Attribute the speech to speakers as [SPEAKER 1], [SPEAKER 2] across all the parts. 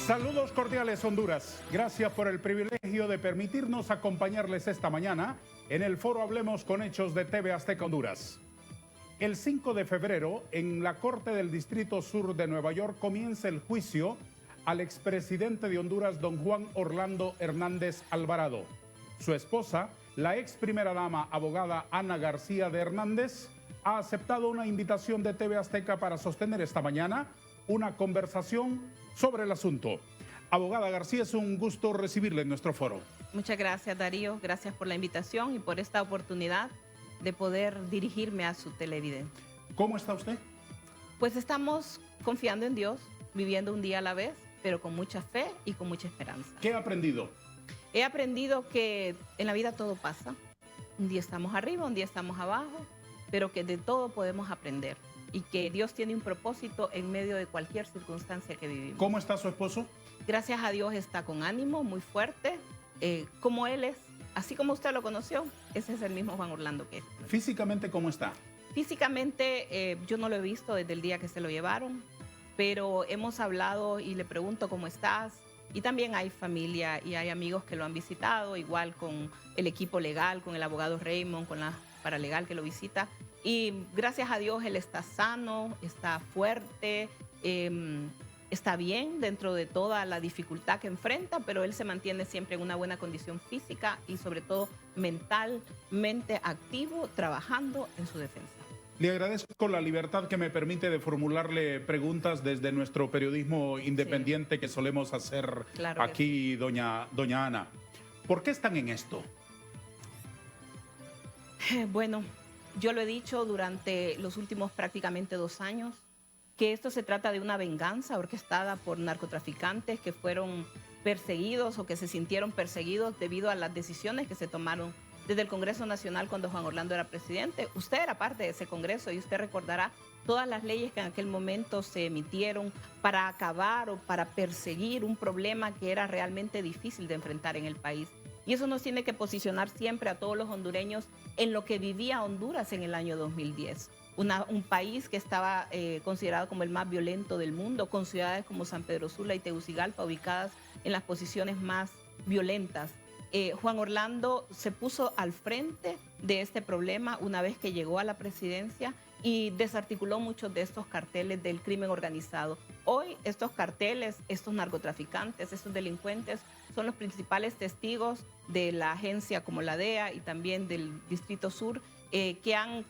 [SPEAKER 1] Saludos cordiales, Honduras. Gracias por el privilegio de permitirnos acompañarles esta mañana en el foro Hablemos con Hechos de TV Azteca Honduras. El 5 de febrero, en la Corte del Distrito Sur de Nueva York, comienza el juicio al expresidente de Honduras, don Juan Orlando Hernández Alvarado. Su esposa, la ex primera dama abogada Ana García de Hernández, ha aceptado una invitación de TV Azteca para sostener esta mañana una conversación sobre el asunto. Abogada García, es un gusto recibirle en nuestro foro.
[SPEAKER 2] Muchas gracias, Darío. Gracias por la invitación y por esta oportunidad de poder dirigirme a su televidente.
[SPEAKER 1] ¿Cómo está usted?
[SPEAKER 2] Pues estamos confiando en Dios, viviendo un día a la vez, pero con mucha fe y con mucha esperanza.
[SPEAKER 1] ¿Qué ha aprendido?
[SPEAKER 2] He aprendido que en la vida todo pasa. Un día estamos arriba, un día estamos abajo, pero que de todo podemos aprender y que Dios tiene un propósito en medio de cualquier circunstancia que vivimos.
[SPEAKER 1] ¿Cómo está su esposo?
[SPEAKER 2] Gracias a Dios está con ánimo, muy fuerte, como él es. Así como usted lo conoció, ese es el mismo Juan Orlando que es.
[SPEAKER 1] ¿Físicamente cómo está?
[SPEAKER 2] Físicamente yo no lo he visto desde el día que se lo llevaron, pero hemos hablado y le pregunto cómo estás. Y también hay familia y hay amigos que lo han visitado, igual con el equipo legal, con el abogado Raymond, con la paralegal que lo visita. Y gracias a Dios él está sano, está fuerte, está bien dentro de toda la dificultad que enfrenta, pero él se mantiene siempre en una buena condición física y sobre todo mentalmente activo, trabajando en su defensa.
[SPEAKER 1] Le agradezco la libertad que me permite de formularle preguntas desde nuestro periodismo independiente que solemos hacer aquí, doña Ana. ¿Por qué están en esto?
[SPEAKER 2] Bueno, yo lo he dicho durante los últimos prácticamente 2 años, que esto se trata de una venganza orquestada por narcotraficantes que fueron perseguidos o que se sintieron perseguidos debido a las decisiones que se tomaron desde el Congreso Nacional cuando Juan Orlando era presidente. Usted era parte de ese Congreso y usted recordará todas las leyes que en aquel momento se emitieron para acabar o para perseguir un problema que era realmente difícil de enfrentar en el país. Y eso nos tiene que posicionar siempre a todos los hondureños en lo que vivía Honduras en el año 2010. Un país que estaba considerado como el más violento del mundo, con ciudades como San Pedro Sula y Tegucigalpa ubicadas en las posiciones más violentas. Juan Orlando se puso al frente de este problema una vez que llegó a la presidencia y desarticuló muchos de estos carteles del crimen organizado. Hoy estos carteles, estos narcotraficantes, estos delincuentes son los principales testigos de la agencia como la DEA y también del Distrito Sur que han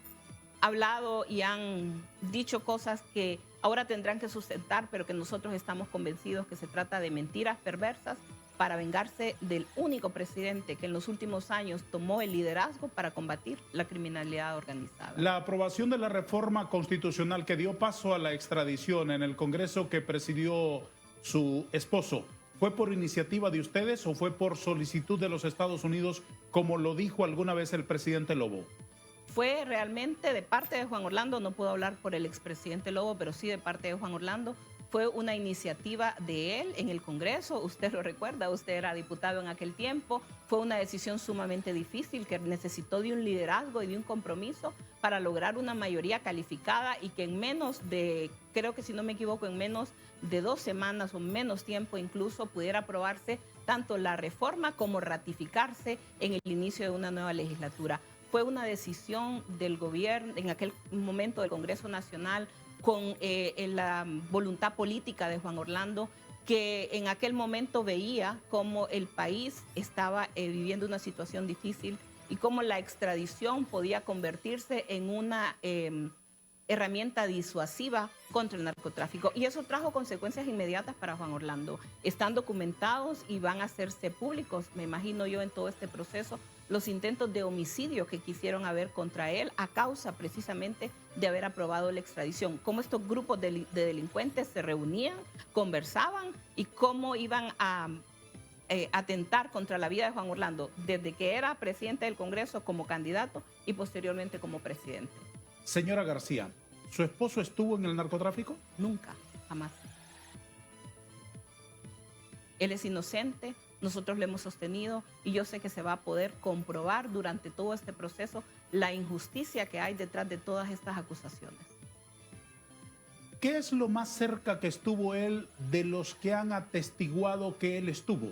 [SPEAKER 2] hablado y han dicho cosas que ahora tendrán que sustentar, pero que nosotros estamos convencidos que se trata de mentiras perversas para vengarse del único presidente que en los últimos años tomó el liderazgo para combatir la criminalidad organizada.
[SPEAKER 1] La aprobación de la reforma constitucional que dio paso a la extradición en el Congreso que presidió su esposo, ¿fue por iniciativa de ustedes o fue por solicitud de los Estados Unidos, como lo dijo alguna vez el presidente Lobo?
[SPEAKER 2] Fue realmente de parte de Juan Orlando, no puedo hablar por el expresidente Lobo, pero sí de parte de Juan Orlando. Fue una iniciativa de él en el Congreso, usted lo recuerda, usted era diputado en aquel tiempo. Fue una decisión sumamente difícil que necesitó de un liderazgo y de un compromiso para lograr una mayoría calificada y que en menos de, creo que si no me equivoco, en menos de 2 semanas o menos tiempo incluso pudiera aprobarse tanto la reforma como ratificarse en el inicio de una nueva legislatura. Fue una decisión del gobierno, en aquel momento del Congreso Nacional, con la voluntad política de Juan Orlando, que en aquel momento veía cómo el país estaba viviendo una situación difícil y cómo la extradición podía convertirse en una herramienta disuasiva contra el narcotráfico. Y eso trajo consecuencias inmediatas para Juan Orlando. Están documentados y van a hacerse públicos, me imagino yo, en todo este proceso, los intentos de homicidio que quisieron haber contra él a causa precisamente de haber aprobado la extradición. Cómo estos grupos de delincuentes se reunían, conversaban y cómo iban a atentar contra la vida de Juan Orlando desde que era presidente del Congreso como candidato y posteriormente como presidente.
[SPEAKER 1] Señora García, ¿su esposo estuvo en el narcotráfico?
[SPEAKER 2] Nunca, jamás. Él es inocente, nosotros lo hemos sostenido y yo sé que se va a poder comprobar durante todo este proceso la injusticia que hay detrás de todas estas acusaciones.
[SPEAKER 1] ¿Qué es lo más cerca que estuvo él de los que han atestiguado que él estuvo?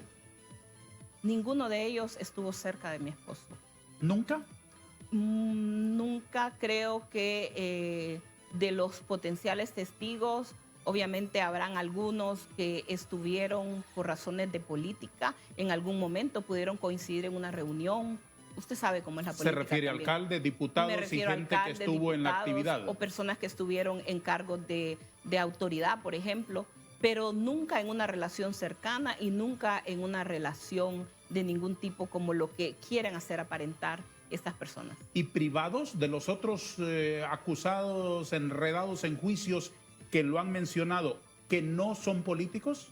[SPEAKER 2] Ninguno de ellos estuvo cerca de mi esposo.
[SPEAKER 1] ¿Nunca?
[SPEAKER 2] Nunca. Creo que de los potenciales testigos, obviamente habrán algunos que estuvieron por razones de política, en algún momento pudieron coincidir en una reunión. Usted sabe cómo es la política.
[SPEAKER 1] ¿Se refiere a
[SPEAKER 2] también.
[SPEAKER 1] alcaldes, diputados y gente que estuvo en la actividad?
[SPEAKER 2] O personas que estuvieron en cargos de autoridad, por ejemplo, pero nunca en una relación cercana y nunca en una relación de ningún tipo como lo que quieren hacer aparentar estas personas.
[SPEAKER 1] ¿Y privados de los otros acusados, enredados en juicios que lo han mencionado, que no son políticos?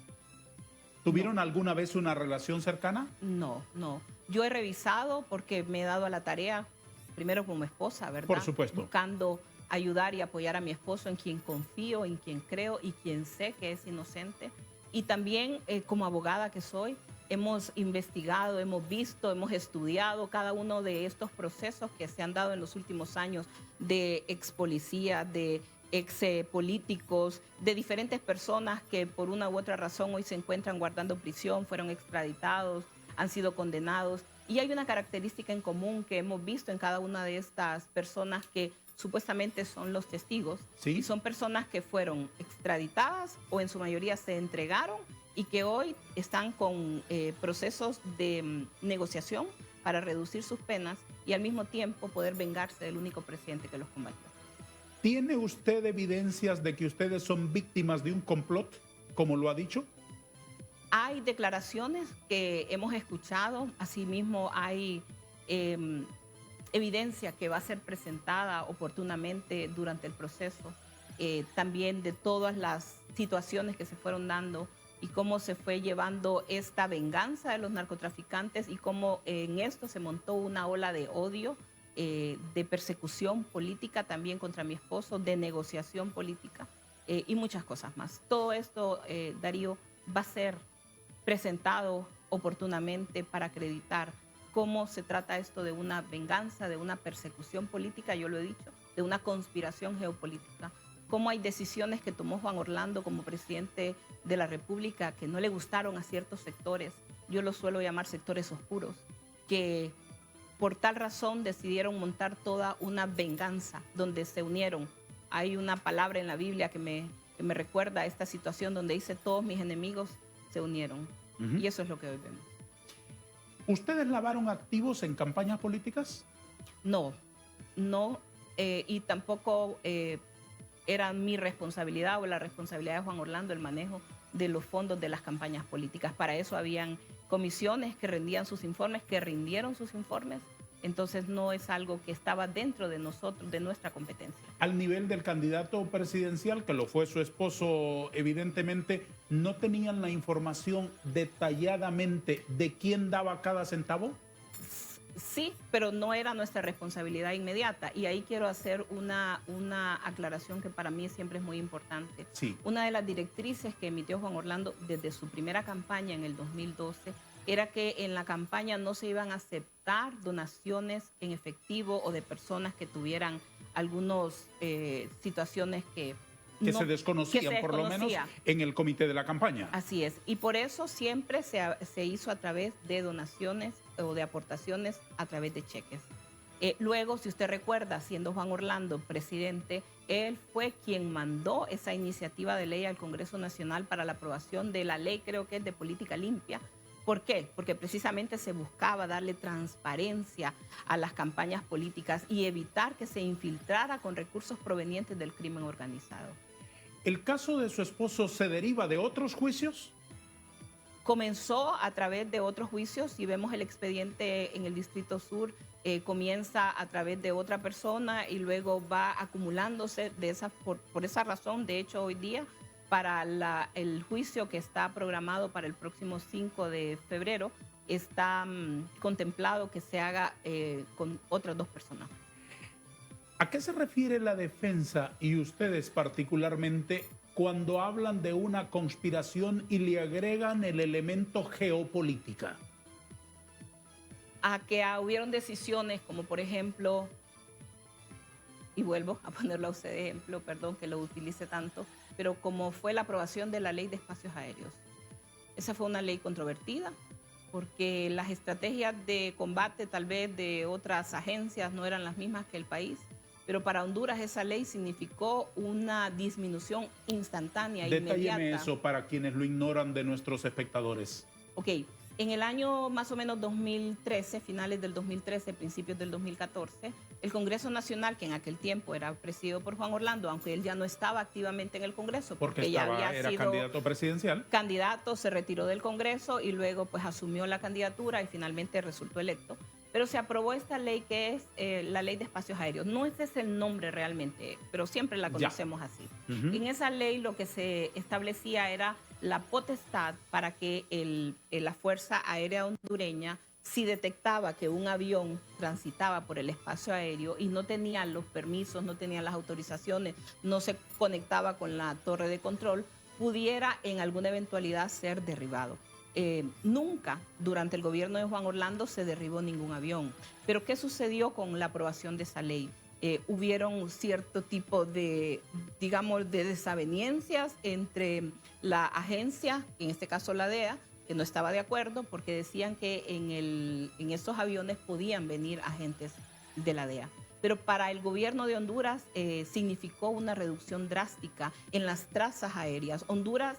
[SPEAKER 1] ¿Tuvieron alguna vez una relación cercana?
[SPEAKER 2] No. Yo he revisado porque me he dado a la tarea, primero como esposa, ¿verdad?
[SPEAKER 1] Por supuesto.
[SPEAKER 2] Buscando ayudar y apoyar a mi esposo, en quien confío, en quien creo y quien sé que es inocente. Y también como abogada que soy, hemos investigado, hemos visto, hemos estudiado cada uno de estos procesos que se han dado en los últimos años de ex policías, de ex políticos, de diferentes personas que por una u otra razón hoy se encuentran guardando prisión, fueron extraditados, han sido condenados. Y hay una característica en común que hemos visto en cada una de estas personas que supuestamente son los testigos.
[SPEAKER 1] ¿Sí?
[SPEAKER 2] Y son personas que fueron extraditadas o en su mayoría se entregaron y que hoy están con procesos de negociación para reducir sus penas y al mismo tiempo poder vengarse del único presidente que los combatió.
[SPEAKER 1] ¿Tiene usted evidencias de que ustedes son víctimas de un complot, como lo ha dicho?
[SPEAKER 2] Hay declaraciones que hemos escuchado, asimismo hay evidencia que va a ser presentada oportunamente durante el proceso, también de todas las situaciones que se fueron dando y cómo se fue llevando esta venganza de los narcotraficantes y cómo en esto se montó una ola de odio, de persecución política también contra mi esposo, de negociación política y muchas cosas más. Todo esto, Darío, va a ser presentado oportunamente para acreditar cómo se trata esto de una venganza, de una persecución política, yo lo he dicho, de una conspiración geopolítica. Cómo hay decisiones que tomó Juan Orlando como presidente de la República que no le gustaron a ciertos sectores, yo los suelo llamar sectores oscuros, que por tal razón decidieron montar toda una venganza donde se unieron. Hay una palabra en la Biblia que me recuerda a esta situación donde dice todos mis enemigos se unieron. Y eso es lo que hoy vemos.
[SPEAKER 1] ¿Ustedes lavaron activos en campañas políticas?
[SPEAKER 2] No, y tampoco era mi responsabilidad o la responsabilidad de Juan Orlando el manejo de los fondos de las campañas políticas. Para eso habían comisiones que rendían sus informes, que rindieron sus informes. Entonces no es algo que estaba dentro de nosotros, de nuestra competencia.
[SPEAKER 1] Al nivel del candidato presidencial, que lo fue su esposo, evidentemente, ¿no tenían la información detalladamente de quién daba cada centavo?
[SPEAKER 2] Sí, pero no era nuestra responsabilidad inmediata. Y ahí quiero hacer una aclaración que para mí siempre es muy importante.
[SPEAKER 1] Sí.
[SPEAKER 2] Una de las directrices que emitió Juan Orlando desde su primera campaña en el 2012 era que en la campaña no se iban a aceptar donaciones en efectivo o de personas que tuvieran algunas situaciones que
[SPEAKER 1] se desconocían, por lo menos, en el comité de la campaña.
[SPEAKER 2] Así es. Y por eso siempre se hizo a través de donaciones o de aportaciones a través de cheques. Luego, si usted recuerda, siendo Juan Orlando presidente, él fue quien mandó esa iniciativa de ley al Congreso Nacional para la aprobación de la ley, creo que es de política limpia. ¿Por qué? Porque precisamente se buscaba darle transparencia a las campañas políticas y evitar que se infiltrara con recursos provenientes del crimen organizado.
[SPEAKER 1] ¿El caso de su esposo se deriva de otros juicios?
[SPEAKER 2] Comenzó a través de otros juicios. Si vemos el expediente en el Distrito Sur, comienza a través de otra persona y luego va acumulándose por esa razón. De hecho, hoy día, para el juicio que está programado para el próximo 5 de febrero, está contemplado que se haga con otras dos personas.
[SPEAKER 1] ¿A qué se refiere la defensa y ustedes particularmente cuando hablan de una conspiración y le agregan el elemento geopolítica?
[SPEAKER 2] A que hubieron decisiones como, por ejemplo, y vuelvo a ponerlo a usted de ejemplo, perdón que lo utilice tanto, pero como fue la aprobación de la Ley de Espacios Aéreos. Esa fue una ley controvertida, porque las estrategias de combate tal vez de otras agencias no eran las mismas que el país, pero para Honduras esa ley significó una disminución instantánea, inmediata.
[SPEAKER 1] Detálleme eso para quienes lo ignoran de nuestros espectadores.
[SPEAKER 2] Ok, en el año más o menos 2013, finales del 2013, principios del 2014, el Congreso Nacional, que en aquel tiempo era presidido por Juan Orlando, aunque él ya no estaba activamente en el Congreso, porque ya
[SPEAKER 1] era
[SPEAKER 2] sido
[SPEAKER 1] candidato presidencial.
[SPEAKER 2] Candidato, se retiró del Congreso y luego pues asumió la candidatura y finalmente resultó electo. Pero se aprobó esta ley que es la Ley de Espacios Aéreos. No ese es el nombre realmente, pero siempre la conocemos así. En esa ley lo que se establecía era la potestad para que la Fuerza Aérea Hondureña, si detectaba que un avión transitaba por el espacio aéreo y no tenía los permisos, no tenía las autorizaciones, no se conectaba con la torre de control, pudiera en alguna eventualidad ser derribado. Nunca durante el gobierno de Juan Orlando se derribó ningún avión. Pero ¿qué sucedió con la aprobación de esa ley? Hubieron cierto tipo de, digamos, de desavenencias entre la agencia, en este caso la DEA, que no estaba de acuerdo porque decían que en esos aviones podían venir agentes de la DEA. Pero para el gobierno de Honduras significó una reducción drástica en las trazas aéreas. Honduras,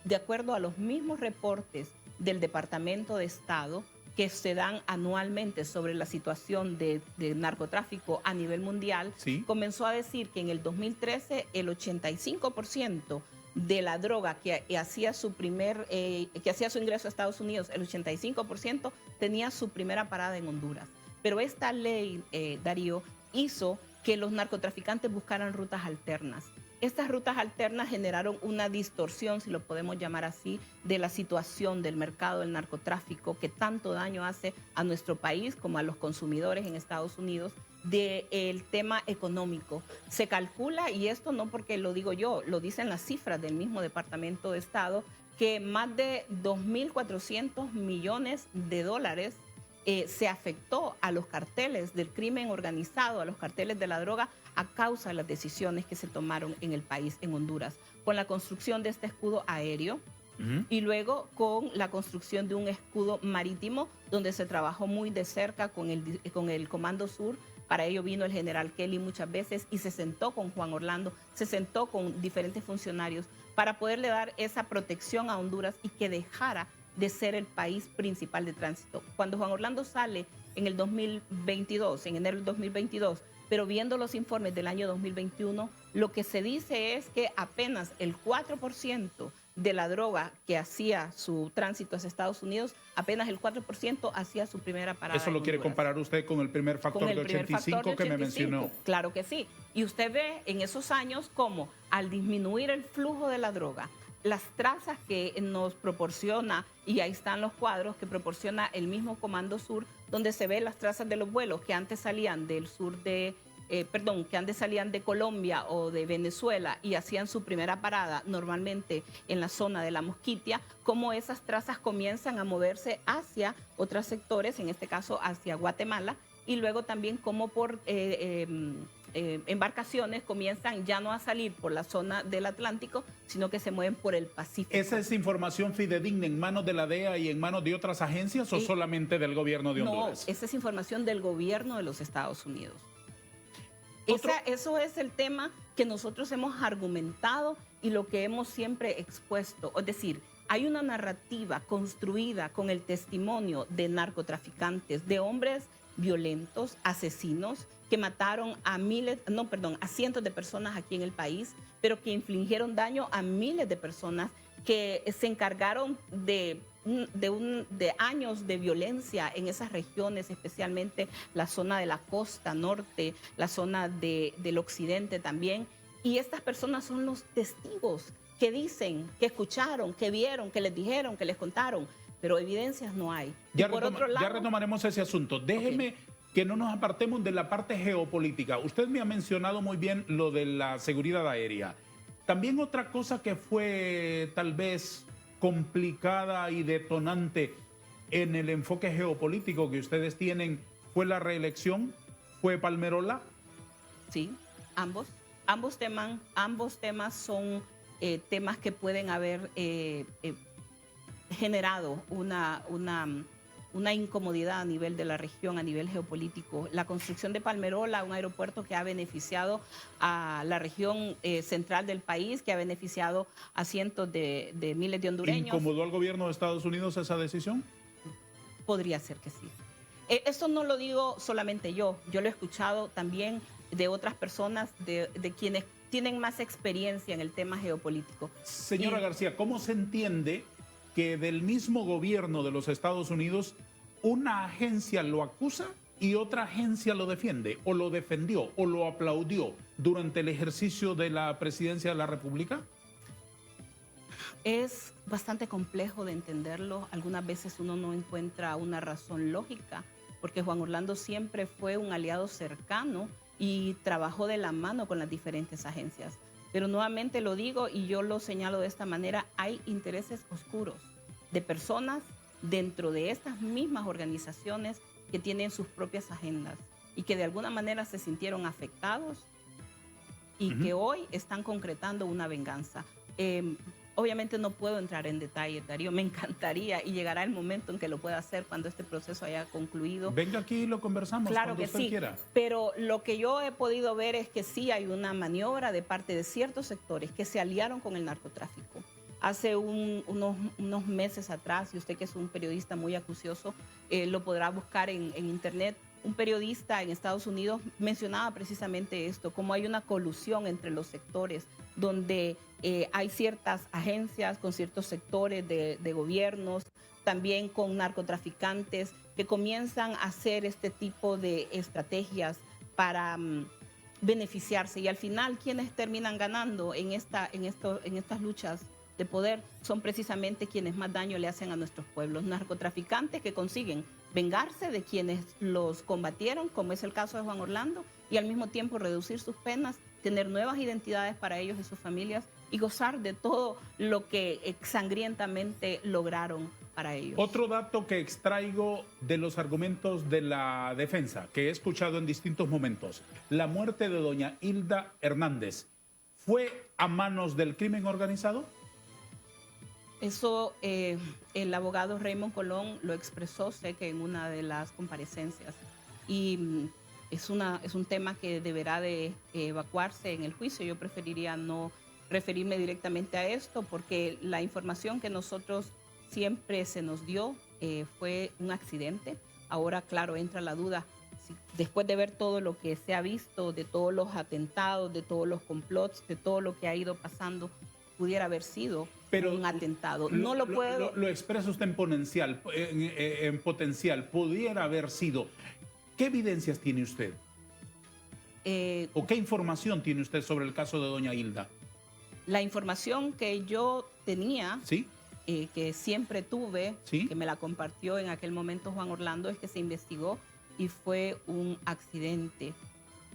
[SPEAKER 2] de acuerdo a los mismos reportes del Departamento de Estado que se dan anualmente sobre la situación de narcotráfico a nivel mundial, comenzó a decir que en el 2013 el 85% de la droga que hacía su ingreso a Estados Unidos, el 85% tenía su primera parada en Honduras. Pero esta ley, Darío, hizo que los narcotraficantes buscaran rutas alternas. Estas rutas alternas generaron una distorsión, si lo podemos llamar así, de la situación del mercado del narcotráfico que tanto daño hace a nuestro país como a los consumidores en Estados Unidos, del tema económico. Se calcula, y esto no porque lo digo yo, lo dicen las cifras del mismo Departamento de Estado, que más de 2.400 millones de dólares se afectó a los carteles del crimen organizado, a los carteles de la droga, a causa de las decisiones que se tomaron en el país, en Honduras, con la construcción de este escudo aéreo y luego con la construcción de un escudo marítimo, donde se trabajó muy de cerca con el Comando Sur. Para ello vino el general Kelly muchas veces y se sentó con Juan Orlando, se sentó con diferentes funcionarios para poderle dar esa protección a Honduras y que dejara de ser el país principal de tránsito. Cuando Juan Orlando sale en el 2022, en enero del 2022, pero viendo los informes del año 2021, lo que se dice es que apenas el 4% de la droga que hacía su tránsito hacia Estados Unidos, apenas el 4% hacía su primera parada.
[SPEAKER 1] ¿Eso lo quiere comparar usted con el primer factor de 85 que me mencionó?
[SPEAKER 2] Claro que sí. Y usted ve en esos años cómo al disminuir el flujo de la droga, las trazas que nos proporciona, y ahí están los cuadros que proporciona el mismo Comando Sur, donde se ven las trazas de los vuelos que antes salían del sur de, que antes salían de Colombia o de Venezuela y hacían su primera parada normalmente en la zona de La Mosquitia, cómo esas trazas comienzan a moverse hacia otros sectores, en este caso hacia Guatemala, y luego también cómo por embarcaciones comienzan ya no a salir por la zona del Atlántico, sino que se mueven por el Pacífico.
[SPEAKER 1] ¿Esa es información fidedigna en manos de la DEA y en manos de otras agencias o solamente del gobierno de Honduras?
[SPEAKER 2] No, esa es información del gobierno de los Estados Unidos. Eso es el tema que nosotros hemos argumentado y lo que hemos siempre expuesto. Es decir, hay una narrativa construida con el testimonio de narcotraficantes, de hombres violentos, asesinos, que mataron a cientos de personas aquí en el país, pero que infligieron daño a miles de personas, que se encargaron de años de violencia en esas regiones, especialmente la zona de la costa norte, la zona del occidente también. Y estas personas son los testigos que dicen, que escucharon, que vieron, que les dijeron, que les contaron, pero evidencias no hay.
[SPEAKER 1] Ya retomaremos ese asunto. Déjeme que no nos apartemos de la parte geopolítica. Usted me ha mencionado muy bien lo de la seguridad aérea. También otra cosa que fue tal vez complicada y detonante en el enfoque geopolítico que ustedes tienen fue la reelección, fue Palmerola.
[SPEAKER 2] Sí. Ambos temas son temas que pueden haber generado una incomodidad a nivel de la región, a nivel geopolítico. La construcción de Palmerola, un aeropuerto que ha beneficiado a la región central del país, que ha beneficiado a cientos de miles de hondureños.
[SPEAKER 1] ¿Incomodó al gobierno de Estados Unidos esa decisión?
[SPEAKER 2] Podría ser que sí. Esto no lo digo solamente yo lo he escuchado también de otras personas, de quienes tienen más experiencia en el tema geopolítico.
[SPEAKER 1] Señora García, ¿cómo se entiende que del mismo gobierno de los Estados Unidos una agencia lo acusa y otra agencia lo defiende, o lo defendió, o lo aplaudió durante el ejercicio de la presidencia de la República?
[SPEAKER 2] Es bastante complejo de entenderlo. Algunas veces uno no encuentra una razón lógica, porque Juan Orlando siempre fue un aliado cercano y trabajó de la mano con las diferentes agencias. Pero nuevamente lo digo y yo lo señalo de esta manera, hay intereses oscuros de personas dentro de estas mismas organizaciones que tienen sus propias agendas y que de alguna manera se sintieron afectados y que hoy están concretando una venganza. Obviamente no puedo entrar en detalle, Darío, me encantaría y llegará el momento en que lo pueda hacer cuando este proceso haya concluido.
[SPEAKER 1] Venga aquí y lo conversamos
[SPEAKER 2] claro
[SPEAKER 1] cuando
[SPEAKER 2] que
[SPEAKER 1] usted
[SPEAKER 2] sí,
[SPEAKER 1] quiera.
[SPEAKER 2] pero lo que yo he podido ver es que sí hay una maniobra de parte de ciertos sectores que se aliaron con el narcotráfico. Hace unos meses atrás, y usted que es un periodista muy acucioso, lo podrá buscar en internet, un periodista en Estados Unidos mencionaba precisamente esto, cómo hay una colusión entre los sectores, donde hay ciertas agencias con ciertos sectores de gobiernos, también con narcotraficantes que comienzan a hacer este tipo de estrategias para beneficiarse. Y al final, ¿quiénes terminan ganando en estas luchas de poder? Son precisamente quienes más daño le hacen a nuestros pueblos. Narcotraficantes que consiguen vengarse de quienes los combatieron, como es el caso de Juan Orlando, y al mismo tiempo reducir sus penas, tener nuevas identidades para ellos y sus familias y gozar de todo lo que sangrientamente lograron para ellos.
[SPEAKER 1] Otro dato que extraigo de los argumentos de la defensa, que he escuchado en distintos momentos, la muerte de doña Hilda Hernández, ¿fue a manos del crimen organizado?
[SPEAKER 2] Eso el abogado Raymond Colón lo expresó, sé que en una de las comparecencias, y es un tema que deberá de evacuarse en el juicio. Yo preferiría no referirme directamente a esto porque la información que nosotros siempre se nos dio fue un accidente. Ahora, claro, entra la duda, después de ver todo lo que se ha visto, de todos los atentados, de todos los complots, de todo lo que ha ido pasando, pudiera haber sido un atentado. No lo puedo...
[SPEAKER 1] Lo expresa usted en potencial, pudiera haber sido. ¿Qué evidencias tiene usted? ¿O qué información tiene usted sobre el caso de doña Hilda?
[SPEAKER 2] La información que yo tenía,
[SPEAKER 1] ¿sí?
[SPEAKER 2] Que siempre tuve,
[SPEAKER 1] ¿sí?
[SPEAKER 2] que me la compartió en aquel momento Juan Orlando, es que se investigó y fue un accidente.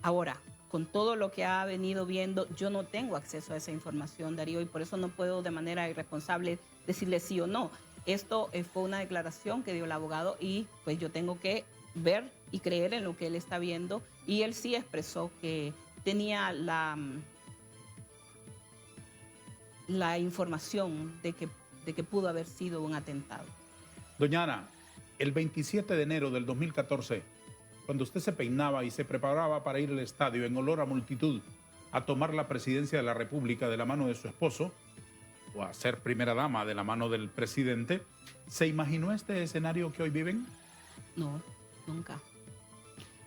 [SPEAKER 2] Ahora, con todo lo que ha venido viendo, yo no tengo acceso a esa información, Darío, y por eso no puedo de manera irresponsable decirle sí o no. Esto fue una declaración que dio el abogado y pues yo tengo que ver y creer en lo que él está viendo, y él sí expresó que tenía la información de que pudo haber sido un atentado.
[SPEAKER 1] Doña Ana, el 27 de enero del 2014, cuando usted se peinaba y se preparaba para ir al estadio en olor a multitud a tomar la presidencia de la República de la mano de su esposo, o a ser primera dama de la mano del presidente, ¿se imaginó este escenario que hoy viven?
[SPEAKER 2] No, nunca.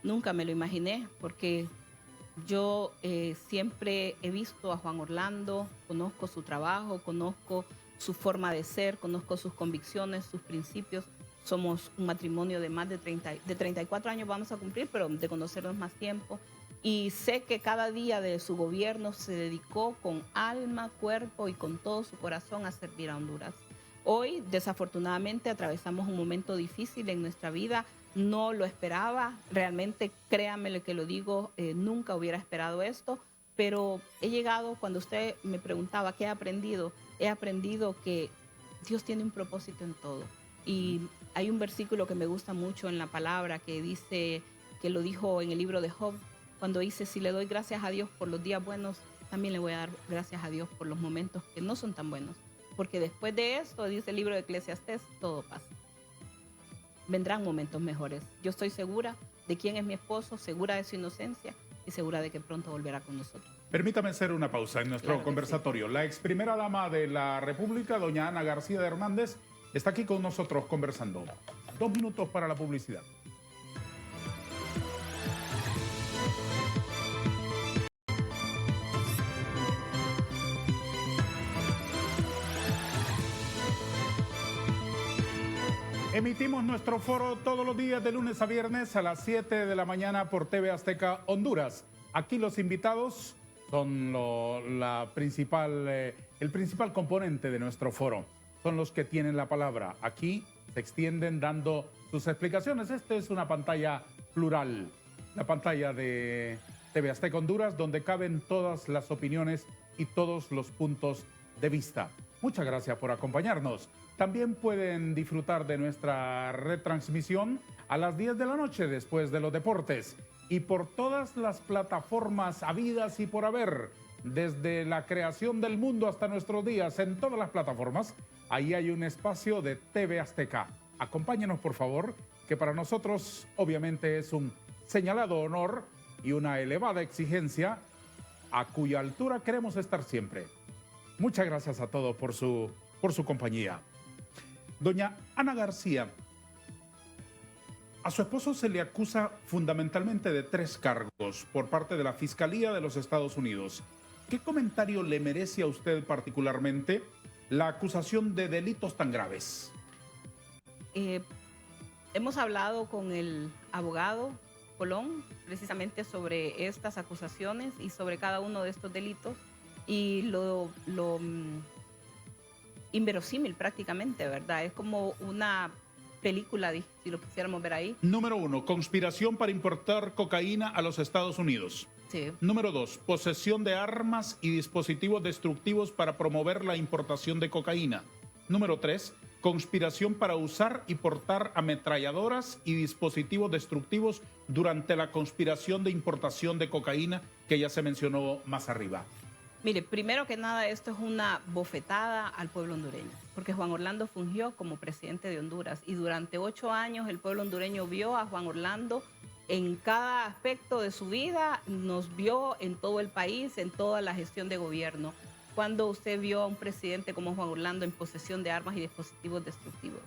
[SPEAKER 2] Nunca me lo imaginé, porque yo siempre he visto a Juan Orlando, conozco su trabajo, conozco su forma de ser, conozco sus convicciones, sus principios. Somos un matrimonio de más de 34 años vamos a cumplir, pero de conocernos más tiempo. Y sé que cada día de su gobierno se dedicó con alma, cuerpo y con todo su corazón a servir a Honduras. Hoy, desafortunadamente, atravesamos un momento difícil en nuestra vida. No lo esperaba, realmente, créanme lo que lo digo, nunca hubiera esperado esto, pero he llegado, cuando usted me preguntaba qué he aprendido que Dios tiene un propósito en todo. Y hay un versículo que me gusta mucho en la palabra que dice, que lo dijo en el libro de Job, cuando dice, si le doy gracias a Dios por los días buenos, también le voy a dar gracias a Dios por los momentos que no son tan buenos. Porque después de esto, dice el libro de Eclesiastés, todo pasa. Vendrán momentos mejores. Yo estoy segura de quién es mi esposo, segura de su inocencia y segura de que pronto volverá con nosotros.
[SPEAKER 1] Permítame hacer una pausa en nuestro conversatorio. Sí. La ex primera dama de la República, doña Ana García de Hernández, está aquí con nosotros conversando. 2 minutos para la publicidad. Emitimos nuestro foro todos los días de lunes a viernes a las 7 de la mañana por TV Azteca Honduras. Aquí los invitados son el principal componente de nuestro foro. Son los que tienen la palabra. Aquí se extienden dando sus explicaciones. Esta es una pantalla plural, la pantalla de TV Azteca Honduras, donde caben todas las opiniones y todos los puntos de vista. Muchas gracias por acompañarnos. También pueden disfrutar de nuestra retransmisión a las 10 de la noche después de los deportes y por todas las plataformas habidas y por haber, desde la creación del mundo hasta nuestros días, en todas las plataformas, ahí hay un espacio de TV Azteca. Acompáñenos, por favor, que para nosotros obviamente es un señalado honor y una elevada exigencia a cuya altura queremos estar siempre. Muchas gracias a todos por su compañía. Doña Ana García, a su esposo se le acusa fundamentalmente de 3 cargos por parte de la Fiscalía de los Estados Unidos. ¿Qué comentario le merece a usted particularmente la acusación de delitos tan graves?
[SPEAKER 2] Hemos hablado con el abogado Colón precisamente sobre estas acusaciones y sobre cada uno de estos delitos y lo inverosímil prácticamente, ¿verdad? Es como una película, si lo quisiéramos ver ahí.
[SPEAKER 1] Número 1, conspiración para importar cocaína a los Estados Unidos.
[SPEAKER 2] Sí.
[SPEAKER 1] Número 2, posesión de armas y dispositivos destructivos para promover la importación de cocaína. Número 3, conspiración para usar y portar ametralladoras y dispositivos destructivos durante la conspiración de importación de cocaína que ya se mencionó más arriba.
[SPEAKER 2] Mire, primero que nada, esto es una bofetada al pueblo hondureño, porque Juan Orlando fungió como presidente de Honduras y durante 8 años el pueblo hondureño vio a Juan Orlando en cada aspecto de su vida, nos vio en todo el país, en toda la gestión de gobierno. Cuando usted vio a un presidente como Juan Orlando en posesión de armas y dispositivos destructivos.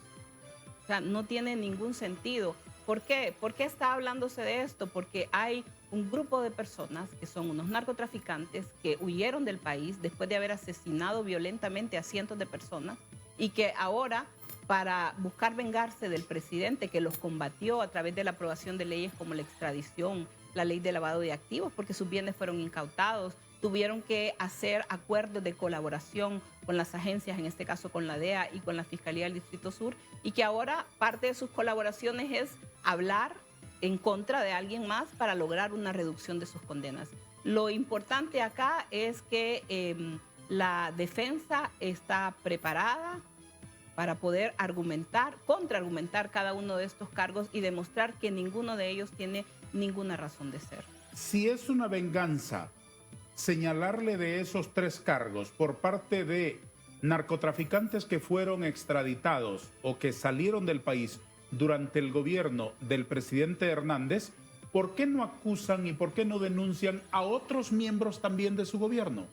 [SPEAKER 2] O sea, no tiene ningún sentido. ¿Por qué? ¿Por qué está hablándose de esto? Porque hay un grupo de personas que son unos narcotraficantes que huyeron del país después de haber asesinado violentamente a cientos de personas y que ahora, para buscar vengarse del presidente que los combatió a través de la aprobación de leyes como la extradición, la ley de lavado de activos, porque sus bienes fueron incautados, tuvieron que hacer acuerdos de colaboración con las agencias, en este caso con la DEA y con la Fiscalía del Distrito Sur, y que ahora parte de sus colaboraciones es hablar en contra de alguien más para lograr una reducción de sus condenas. Lo importante acá es que la defensa está preparada para poder contraargumentar cada uno de estos cargos y demostrar que ninguno de ellos tiene ninguna razón de ser.
[SPEAKER 1] Si es una venganza, señalarle de esos 3 cargos por parte de narcotraficantes que fueron extraditados o que salieron del país durante el gobierno del presidente Hernández, ¿por qué no acusan y por qué no denuncian a otros miembros también de su gobierno?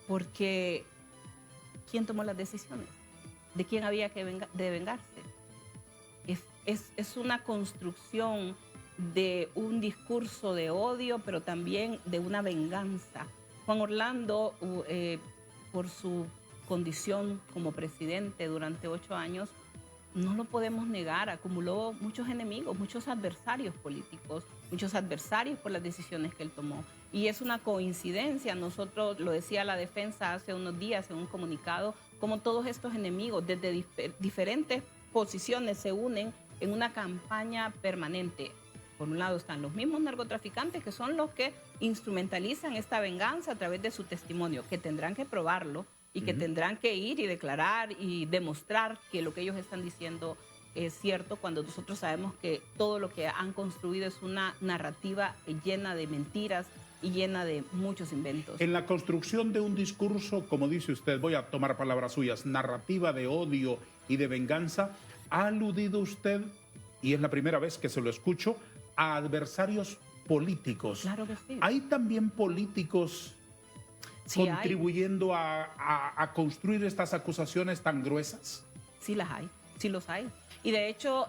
[SPEAKER 2] Porque ¿quién tomó las decisiones? ¿De quién había que vengarse? Es una construcción de un discurso de odio, pero también de una venganza. Juan Orlando, por su condición como presidente durante 8 años, no lo podemos negar, acumuló muchos enemigos, muchos adversarios políticos, muchos adversarios por las decisiones que él tomó. Y es una coincidencia, nosotros lo decía la defensa hace unos días en un comunicado, como todos estos enemigos desde diferentes posiciones se unen en una campaña permanente. Por un lado están los mismos narcotraficantes que son los que instrumentalizan esta venganza a través de su testimonio, que tendrán que probarlo y que tendrán que ir y declarar y demostrar que lo que ellos están diciendo cierto cuando nosotros sabemos que todo lo que han construido es una narrativa llena de mentiras y llena de muchos inventos.
[SPEAKER 1] En la construcción de un discurso, como dice usted, voy a tomar palabras suyas, narrativa de odio y de venganza, ¿ha aludido usted, y es la primera vez que se lo escucho, a adversarios políticos?
[SPEAKER 2] Claro que sí.
[SPEAKER 1] ¿Hay también políticos
[SPEAKER 2] Sí,
[SPEAKER 1] contribuyendo a construir estas acusaciones tan gruesas?
[SPEAKER 2] Sí las hay, sí los hay. Y de hecho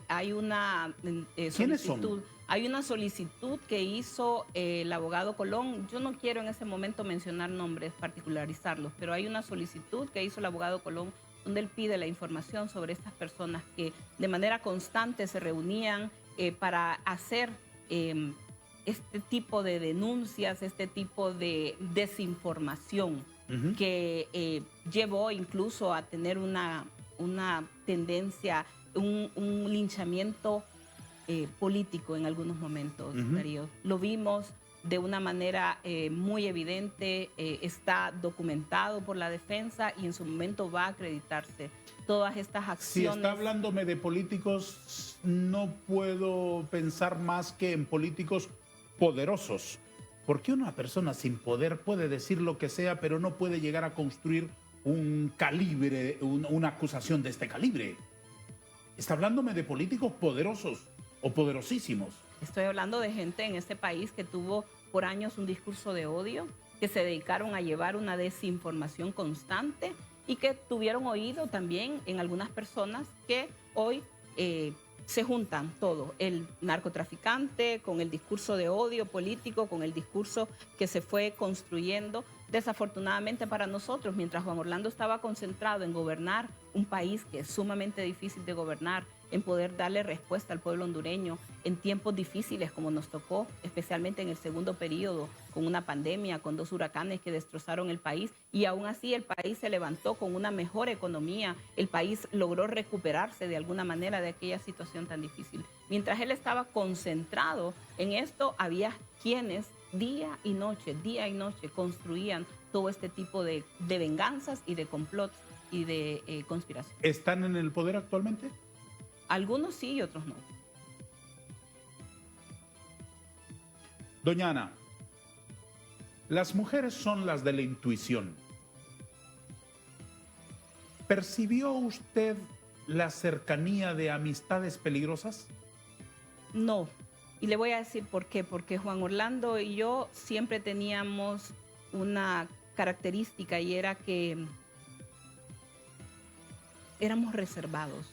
[SPEAKER 2] hay una
[SPEAKER 1] ¿Quiénes
[SPEAKER 2] solicitud.
[SPEAKER 1] son?
[SPEAKER 2] Hay una solicitud que hizo el abogado Colón. Yo no quiero en ese momento mencionar nombres, particularizarlos, pero hay una solicitud que hizo el abogado Colón donde él pide la información sobre estas personas que de manera constante se reunían para hacer este tipo de denuncias, este tipo de desinformación que llevó incluso a tener una tendencia, un linchamiento político en algunos momentos, Darío. Lo vimos de una manera muy evidente, está documentado por la defensa y en su momento va a acreditarse todas estas acciones.
[SPEAKER 1] Si está hablándome de políticos, no puedo pensar más que en políticos poderosos. ¿Por qué una persona sin poder puede decir lo que sea, pero no puede llegar a construir un calibre, una acusación de este calibre? Está hablándome de políticos poderosos o poderosísimos.
[SPEAKER 2] Estoy hablando de gente en este país que tuvo por años un discurso de odio, que se dedicaron a llevar una desinformación constante y que tuvieron oído también en algunas personas que hoy se juntan todo, el narcotraficante con el discurso de odio político, con el discurso que se fue construyendo. Desafortunadamente para nosotros, mientras Juan Orlando estaba concentrado en gobernar un país que es sumamente difícil de gobernar, en poder darle respuesta al pueblo hondureño en tiempos difíciles como nos tocó, especialmente en el segundo periodo, con una pandemia, con 2 huracanes que destrozaron el país, y aún así el país se levantó con una mejor economía, el país logró recuperarse de alguna manera de aquella situación tan difícil. Mientras él estaba concentrado en esto, había quienes día y noche construían todo este tipo de venganzas y de complots y de conspiración.
[SPEAKER 1] ¿Están en el poder actualmente?
[SPEAKER 2] Algunos sí y otros no.
[SPEAKER 1] Doña Ana, las mujeres son las de la intuición. ¿Percibió usted la cercanía de amistades peligrosas?
[SPEAKER 2] No. Y le voy a decir por qué. Porque Juan Orlando y yo siempre teníamos una característica y era que éramos reservados,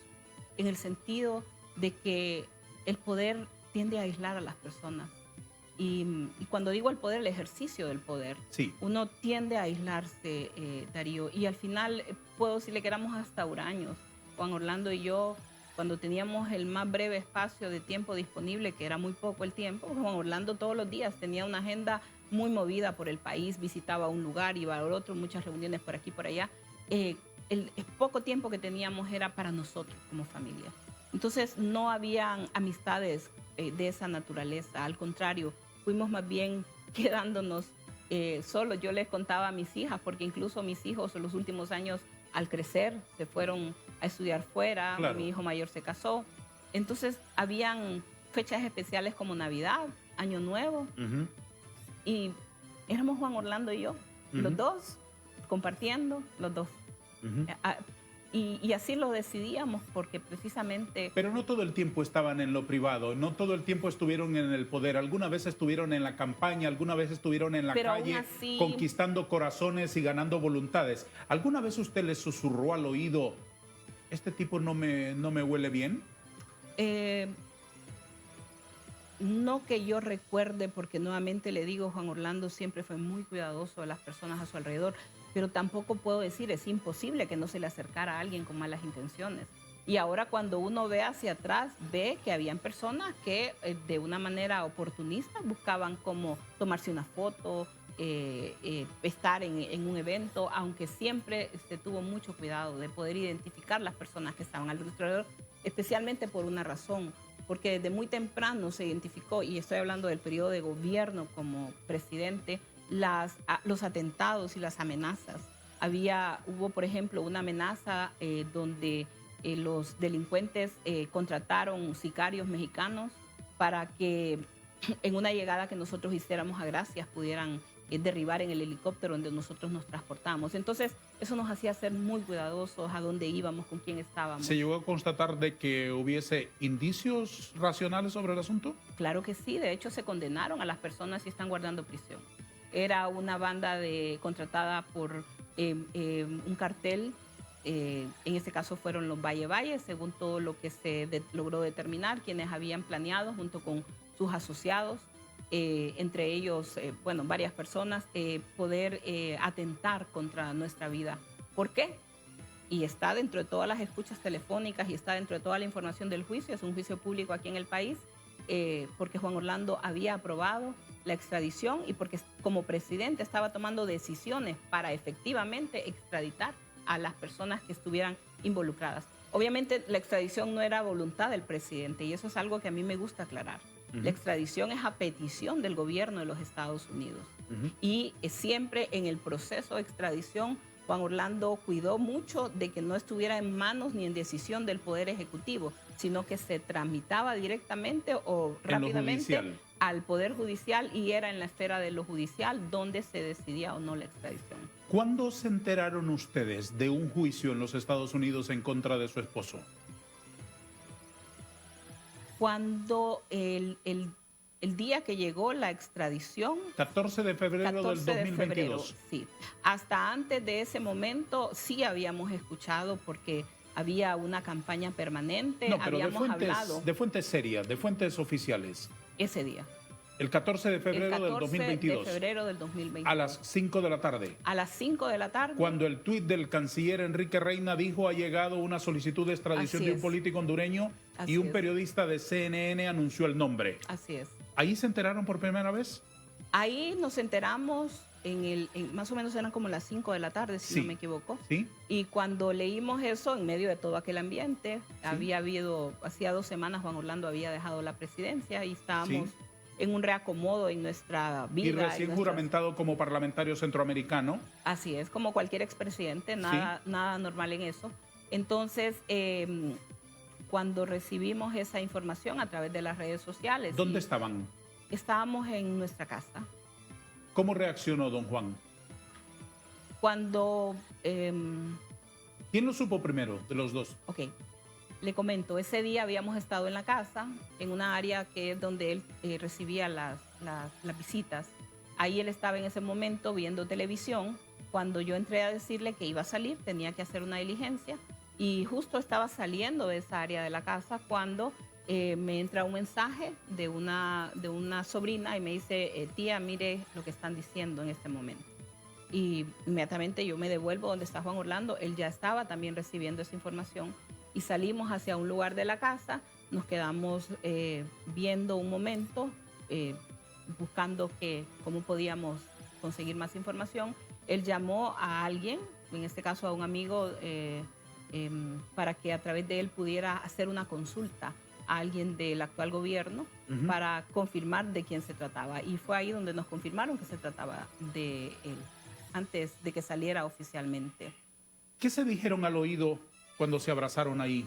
[SPEAKER 2] en el sentido de que el poder tiende a aislar a las personas. Y cuando digo el poder, el ejercicio del poder,
[SPEAKER 1] sí,
[SPEAKER 2] uno tiende a aislarse, Darío. Y al final puedo decirle que éramos hasta huraños. Juan Orlando y yo, cuando teníamos el más breve espacio de tiempo disponible, que era muy poco el tiempo, Juan Orlando todos los días tenía una agenda muy movida por el país, visitaba un lugar, iba al otro, muchas reuniones por aquí, por allá. El poco tiempo que teníamos era para nosotros como familia. Entonces no habían amistades de esa naturaleza, al contrario, fuimos más bien quedándonos solos. Yo les contaba a mis hijas, porque incluso mis hijos en los últimos años al crecer se fueron a estudiar fuera, claro. Mi hijo mayor se casó. Entonces habían fechas especiales como Navidad, Año Nuevo, y éramos Juan Orlando y yo, los dos, compartiendo, los dos. Y así lo decidíamos porque precisamente...
[SPEAKER 1] Pero no todo el tiempo estaban en lo privado, no todo el tiempo estuvieron en el poder. Alguna vez estuvieron en la campaña, alguna vez estuvieron en la calle así... conquistando corazones y ganando voluntades. ¿Alguna vez usted les susurró al oído, este tipo no me huele bien?
[SPEAKER 2] No que yo recuerde, porque nuevamente le digo, Juan Orlando siempre fue muy cuidadoso de las personas a su alrededor, pero tampoco puedo decir, es imposible que no se le acercara a alguien con malas intenciones. Y ahora cuando uno ve hacia atrás, ve que habían personas que de una manera oportunista buscaban como tomarse una foto, estar en un evento, aunque siempre se tuvo mucho cuidado de poder identificar las personas que estaban alrededor, especialmente por una razón, porque desde muy temprano se identificó, y estoy hablando del periodo de gobierno como presidente, los atentados y las amenazas. Hubo, por ejemplo, una amenaza donde los delincuentes contrataron sicarios mexicanos para que en una llegada que nosotros hiciéramos a Gracias pudieran derribar en el helicóptero donde nosotros nos transportamos. Entonces, eso nos hacía ser muy cuidadosos a dónde íbamos, con quién estábamos.
[SPEAKER 1] ¿Se llegó a constatar de que hubiese indicios racionales sobre el asunto?
[SPEAKER 2] Claro que sí, de hecho se condenaron a las personas y están guardando prisión. Era una banda contratada por un cartel, en este caso fueron los Valle, según todo lo que se logró determinar, quienes habían planeado junto con sus asociados, entre ellos, varias personas, poder atentar contra nuestra vida. ¿Por qué? Y está dentro de todas las escuchas telefónicas y está dentro de toda la información del juicio, es un juicio público aquí en el país, porque Juan Orlando había aprobado la extradición y porque como presidente estaba tomando decisiones para efectivamente extraditar a las personas que estuvieran involucradas. Obviamente la extradición no era voluntad del presidente y eso es algo que a mí me gusta aclarar. La extradición es a petición del gobierno de los Estados Unidos. Y siempre en el proceso de extradición, Juan Orlando cuidó mucho de que no estuviera en manos ni en decisión del Poder Ejecutivo, sino que se tramitaba directamente o rápidamente al Poder Judicial y era en la esfera de lo judicial donde se decidía o no la extradición.
[SPEAKER 1] ¿Cuándo se enteraron ustedes de un juicio en los Estados Unidos en contra de su esposo?
[SPEAKER 2] Cuando el día que llegó la extradición...
[SPEAKER 1] 14 de febrero
[SPEAKER 2] 14
[SPEAKER 1] del 2022.
[SPEAKER 2] De febrero, sí. Hasta antes de ese momento sí habíamos escuchado porque había una campaña permanente,
[SPEAKER 1] no, pero
[SPEAKER 2] habíamos hablado...
[SPEAKER 1] de fuentes serias, de fuentes oficiales.
[SPEAKER 2] Ese día.
[SPEAKER 1] El 14 de febrero del 2022.
[SPEAKER 2] De febrero del 2022.
[SPEAKER 1] A las 5 de la tarde.
[SPEAKER 2] A las 5 de la tarde.
[SPEAKER 1] Cuando el tuit del canciller Enrique Reina dijo ha llegado una solicitud de extradición de un político hondureño y un periodista de CNN anunció el nombre.
[SPEAKER 2] Así es.
[SPEAKER 1] ¿Ahí se enteraron por primera vez?
[SPEAKER 2] Ahí nos enteramos más o menos eran como las 5 de la tarde, si no me equivoco.
[SPEAKER 1] Sí.
[SPEAKER 2] Y cuando leímos eso, en medio de todo aquel ambiente, hacía 2 semanas Juan Orlando había dejado la presidencia y estábamos en un reacomodo en nuestra vida.
[SPEAKER 1] Y recién juramentado como parlamentario centroamericano.
[SPEAKER 2] Así es, como cualquier expresidente, nada normal en eso. Entonces, cuando recibimos esa información a través de las redes sociales.
[SPEAKER 1] ¿Dónde estaban?
[SPEAKER 2] Estábamos en nuestra casa.
[SPEAKER 1] ¿Cómo reaccionó don Juan?
[SPEAKER 2] Cuando...
[SPEAKER 1] ¿Quién lo supo primero de los dos?
[SPEAKER 2] Ok. Le comento, ese día habíamos estado en la casa, en una área que es donde él recibía las visitas. Ahí él estaba en ese momento viendo televisión. Cuando yo entré a decirle que iba a salir, tenía que hacer una diligencia. Y justo estaba saliendo de esa área de la casa cuando me entra un mensaje de una sobrina y me dice, tía, mire lo que están diciendo en este momento. Y inmediatamente yo me devuelvo donde está Juan Orlando. Él ya estaba también recibiendo esa información. Y salimos hacia un lugar de la casa, nos quedamos viendo un momento, buscando cómo podíamos conseguir más información. Él llamó a alguien, en este caso a un amigo, para que a través de él pudiera hacer una consulta a alguien del actual gobierno para confirmar de quién se trataba. Y fue ahí donde nos confirmaron que se trataba de él, antes de que saliera oficialmente.
[SPEAKER 1] ¿Qué se dijeron al oído cuando se abrazaron ahí?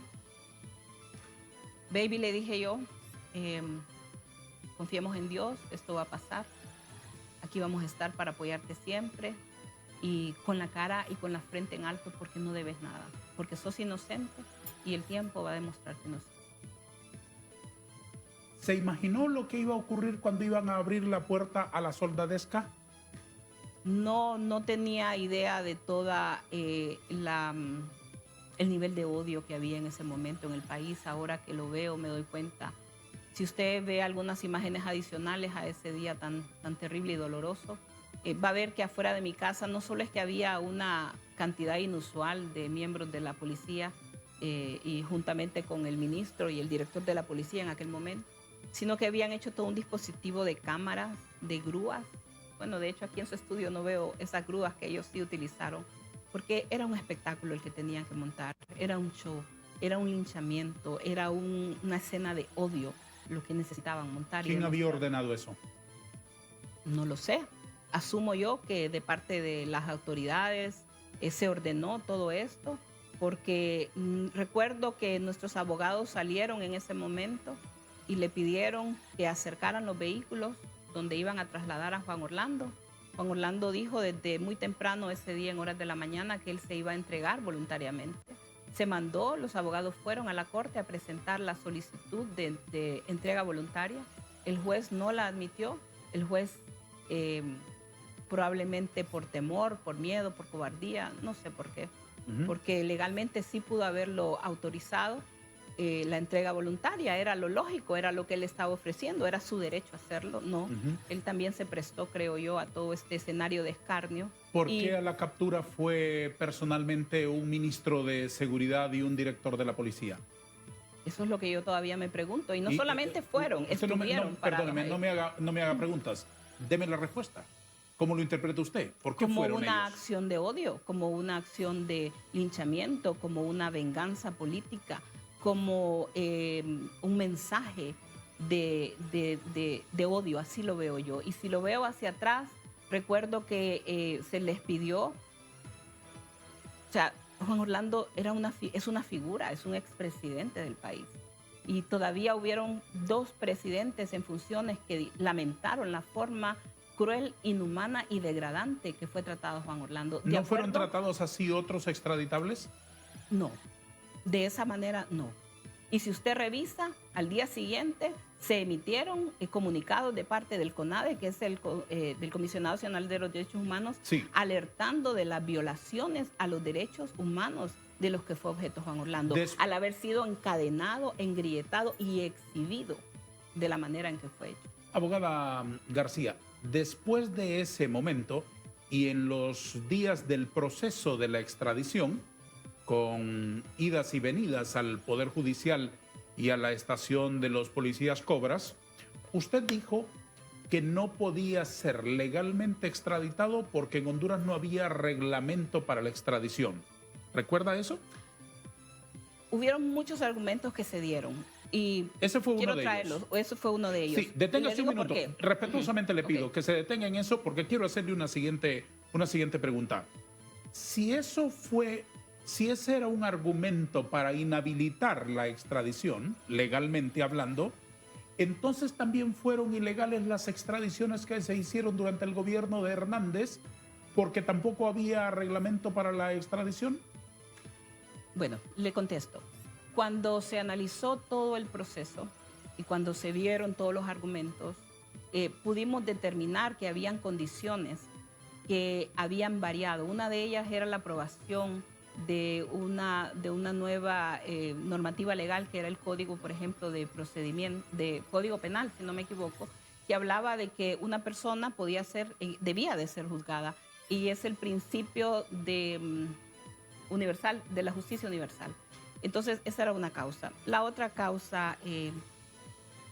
[SPEAKER 2] Baby, le dije yo, confiemos en Dios, esto va a pasar. Aquí vamos a estar para apoyarte siempre y con la cara y con la frente en alto porque no debes nada, porque sos inocente y el tiempo va a demostrar que no sos.
[SPEAKER 1] ¿Se imaginó lo que iba a ocurrir cuando iban a abrir la puerta a la soldadesca?
[SPEAKER 2] No tenía idea de toda el nivel de odio que había en ese momento en el país. Ahora que lo veo me doy cuenta. Si usted ve algunas imágenes adicionales a ese día tan terrible y doloroso, va a ver que afuera de mi casa no solo es que había una cantidad inusual de miembros de la policía y juntamente con el ministro y el director de la policía en aquel momento, sino que habían hecho todo un dispositivo de cámaras, de grúas. Bueno, de hecho aquí en su estudio no veo esas grúas que ellos sí utilizaron, porque era un espectáculo el que tenían que montar, era un show, era un linchamiento, era una escena de odio lo que necesitaban montar.
[SPEAKER 1] ¿Quién había ordenado eso?
[SPEAKER 2] No lo sé. Asumo yo que de parte de las autoridades se ordenó todo esto porque recuerdo que nuestros abogados salieron en ese momento y le pidieron que acercaran los vehículos donde iban a trasladar a Juan Orlando. Juan Orlando dijo desde muy temprano ese día, en horas de la mañana, que él se iba a entregar voluntariamente. Se mandó, los abogados fueron a la corte a presentar la solicitud de entrega voluntaria. El juez no la admitió. El juez, probablemente por temor, por miedo, por cobardía, no sé por qué, porque legalmente sí pudo haberlo autorizado. La entrega voluntaria era lo lógico, era lo que él estaba ofreciendo, era su derecho a hacerlo. No, él también se prestó, creo yo, a todo este escenario de escarnio.
[SPEAKER 1] ¿Por qué a la captura fue personalmente un ministro de Seguridad y un director de la policía?
[SPEAKER 2] Eso es lo que yo todavía me pregunto. Y no solamente fueron, estuvieron parados.
[SPEAKER 1] Perdóneme, no me haga preguntas. Deme la respuesta. ¿Cómo lo interpreta usted? ¿Por qué
[SPEAKER 2] como
[SPEAKER 1] fueron
[SPEAKER 2] una
[SPEAKER 1] ellos?
[SPEAKER 2] acción de odio, como una acción de linchamiento, como una venganza política, como un mensaje de odio, así lo veo yo. Y si lo veo hacia atrás, recuerdo que se les pidió, o sea, Juan Orlando es una figura, es un expresidente del país. Y todavía hubieron 2 presidentes en funciones que lamentaron la forma cruel, inhumana y degradante que fue tratado Juan Orlando.
[SPEAKER 1] ¿No fueron tratados así otros extraditables?
[SPEAKER 2] No, de esa manera no. Y si usted revisa, al día siguiente se emitieron comunicados de parte del CONADE, que es del Comisionado Nacional de los Derechos Humanos,
[SPEAKER 1] sí,
[SPEAKER 2] alertando de las violaciones a los derechos humanos de los que fue objeto Juan Orlando, al haber sido encadenado, engrietado y exhibido de la manera en que fue hecho.
[SPEAKER 1] Abogada García, después de ese momento y en los días del proceso de la extradición, con idas y venidas al Poder Judicial y a la estación de los policías Cobras, usted dijo que no podía ser legalmente extraditado porque en Honduras no había reglamento para la extradición. ¿Recuerda eso?
[SPEAKER 2] Hubieron muchos argumentos que se dieron. Y
[SPEAKER 1] ese fue uno de ellos.
[SPEAKER 2] Eso fue uno de ellos.
[SPEAKER 1] Sí, deténgase un minuto. Respetuosamente le pido que se detenga en eso porque quiero hacerle una siguiente pregunta. Si ese era un argumento para inhabilitar la extradición, legalmente hablando, entonces también fueron ilegales las extradiciones que se hicieron durante el gobierno de Hernández porque tampoco había reglamento para la extradición.
[SPEAKER 2] Bueno, le contesto. Cuando se analizó todo el proceso y cuando se vieron todos los argumentos, pudimos determinar que habían condiciones que habían variado. Una de ellas era la aprobación de una nueva normativa legal, que era el Código, por ejemplo, de procedimiento, de Código Penal, si no me equivoco, que hablaba de que una persona debía de ser juzgada, y es el principio universal, de la justicia universal. Entonces, esa era una causa. La otra causa,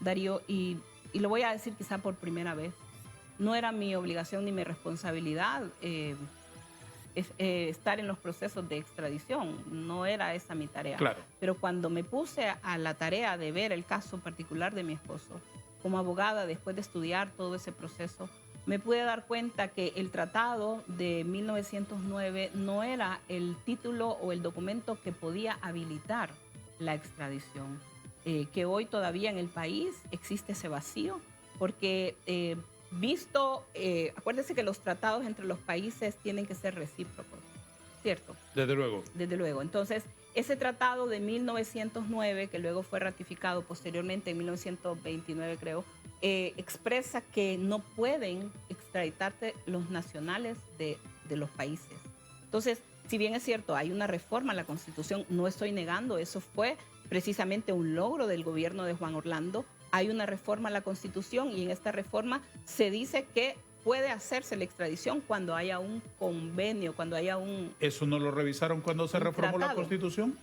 [SPEAKER 2] Darío, y lo voy a decir quizá por primera vez, no era mi obligación ni mi responsabilidad estar en los procesos de extradición, no era esa mi tarea.
[SPEAKER 1] Claro.
[SPEAKER 2] Pero cuando me puse a la tarea de ver el caso particular de mi esposo, como abogada, después de estudiar todo ese proceso, me pude dar cuenta que el tratado de 1909 no era el título o el documento que podía habilitar la extradición, que hoy todavía en el país existe ese vacío, porque acuérdese que los tratados entre los países tienen que ser recíprocos, ¿cierto?
[SPEAKER 1] Desde luego.
[SPEAKER 2] Desde luego. Entonces, ese tratado de 1909, que luego fue ratificado posteriormente en 1929, creo, expresa que no pueden extraditarse los nacionales de los países. Entonces, si bien es cierto, hay una reforma a la Constitución, no estoy negando, eso fue precisamente un logro del gobierno de Juan Orlando. Hay una reforma a la Constitución y en esta reforma se dice que puede hacerse la extradición cuando haya un convenio, cuando haya un...
[SPEAKER 1] ¿Eso no lo revisaron cuando se reformó la Constitución?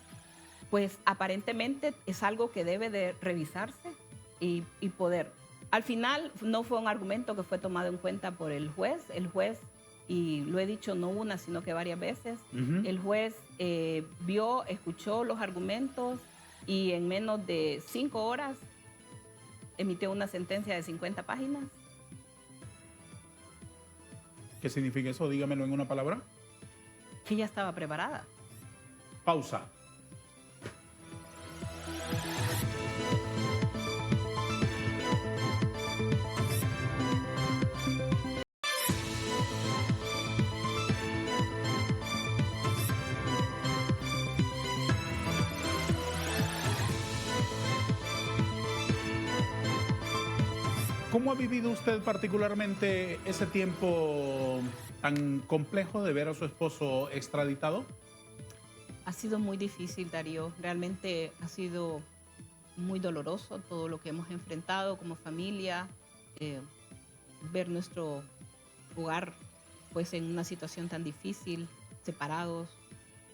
[SPEAKER 2] Pues aparentemente es algo que debe de revisarse y poder. Al final no fue un argumento que fue tomado en cuenta por el juez. El juez, y lo he dicho no una, sino que varias veces, el juez vio, escuchó los argumentos y en menos de 5 horas emitió una sentencia de 50 páginas.
[SPEAKER 1] ¿Qué significa eso? Dígamelo en una palabra.
[SPEAKER 2] Que ya estaba preparada.
[SPEAKER 1] Pausa. ¿Cómo ha vivido usted particularmente ese tiempo tan complejo de ver a su esposo extraditado?
[SPEAKER 2] Ha sido muy difícil, Darío. Realmente ha sido muy doloroso todo lo que hemos enfrentado como familia. Ver nuestro hogar pues en una situación tan difícil, separados.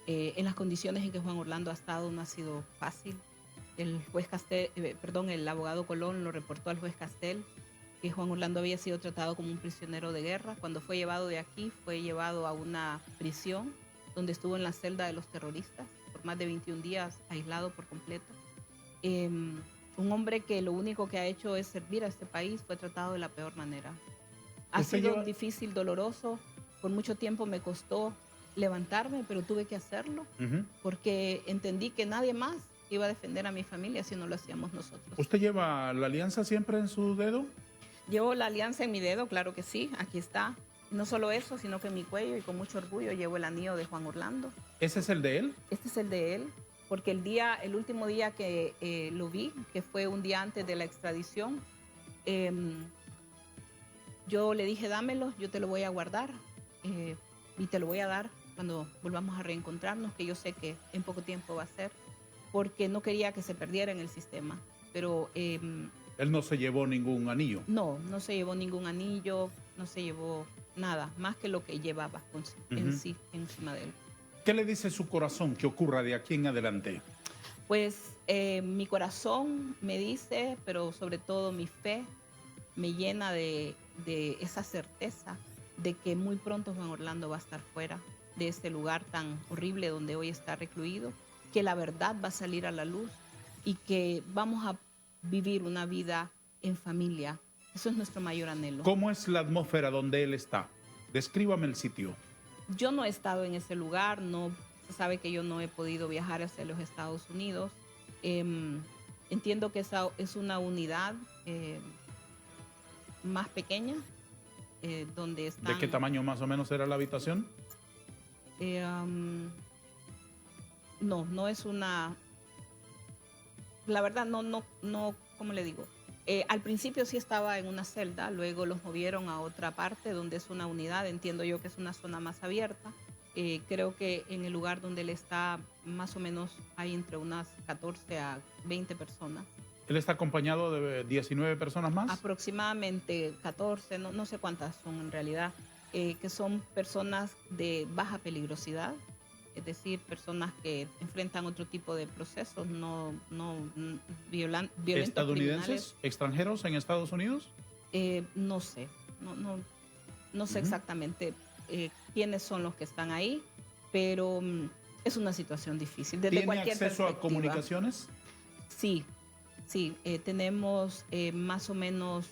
[SPEAKER 2] En las condiciones en que Juan Orlando ha estado no ha sido fácil. El abogado Colón lo reportó al juez Castel que Juan Orlando había sido tratado como un prisionero de guerra. Cuando fue llevado de aquí, fue llevado a una prisión donde estuvo en la celda de los terroristas por más de 21 días, aislado por completo. Un hombre que lo único que ha hecho es servir a este país, fue tratado de la peor manera. Ha sido difícil, doloroso. Por mucho tiempo me costó levantarme, pero tuve que hacerlo porque entendí que nadie más iba a defender a mi familia si no lo hacíamos nosotros.
[SPEAKER 1] ¿Usted lleva la alianza siempre en su dedo?
[SPEAKER 2] Llevo la alianza en mi dedo, claro que sí, aquí está. No solo eso, sino que en mi cuello y con mucho orgullo llevo el anillo de Juan Orlando.
[SPEAKER 1] ¿Ese es el de él?
[SPEAKER 2] Este es el de él, porque el último día que lo vi, que fue un día antes de la extradición, yo le dije, dámelo, yo te lo voy a guardar y te lo voy a dar cuando volvamos a reencontrarnos, que yo sé que en poco tiempo va a ser, porque no quería que se perdiera en el sistema. Pero
[SPEAKER 1] él no se llevó ningún anillo.
[SPEAKER 2] No se llevó ningún anillo, no se llevó nada, más que lo que llevaba en sí, encima de él.
[SPEAKER 1] ¿Qué le dice su corazón que ocurra de aquí en adelante?
[SPEAKER 2] Pues mi corazón me dice, pero sobre todo mi fe me llena de esa certeza de que muy pronto Juan Orlando va a estar fuera de este lugar tan horrible donde hoy está recluido, que la verdad va a salir a la luz y que vamos a vivir una vida en familia. Eso es nuestro mayor anhelo.
[SPEAKER 1] ¿Cómo es la atmósfera donde él está? Descríbame el sitio.
[SPEAKER 2] Yo no he estado en ese lugar, no se sabe que yo no he podido viajar hacia los Estados Unidos. Entiendo que esa es una unidad más pequeña, donde están...
[SPEAKER 1] ¿De qué tamaño más o menos era la habitación?
[SPEAKER 2] No es una... La verdad, no, ¿cómo le digo? Al principio sí estaba en una celda, luego los movieron a otra parte donde es una unidad, entiendo yo que es una zona más abierta. Creo que en el lugar donde él está, más o menos hay entre unas 14 a 20 personas.
[SPEAKER 1] ¿Él está acompañado de 19 personas más?
[SPEAKER 2] Aproximadamente 14, no sé cuántas son en realidad, que son personas de baja peligrosidad. Es decir, personas que enfrentan otro tipo de procesos, no violentos.
[SPEAKER 1] ¿Estadounidenses? ¿Extranjeros en Estados Unidos?
[SPEAKER 2] No sé, no sé exactamente quiénes son los que están ahí, pero es una situación difícil. Desde
[SPEAKER 1] ¿Tiene
[SPEAKER 2] cualquier
[SPEAKER 1] acceso a comunicaciones?
[SPEAKER 2] Sí, tenemos más o menos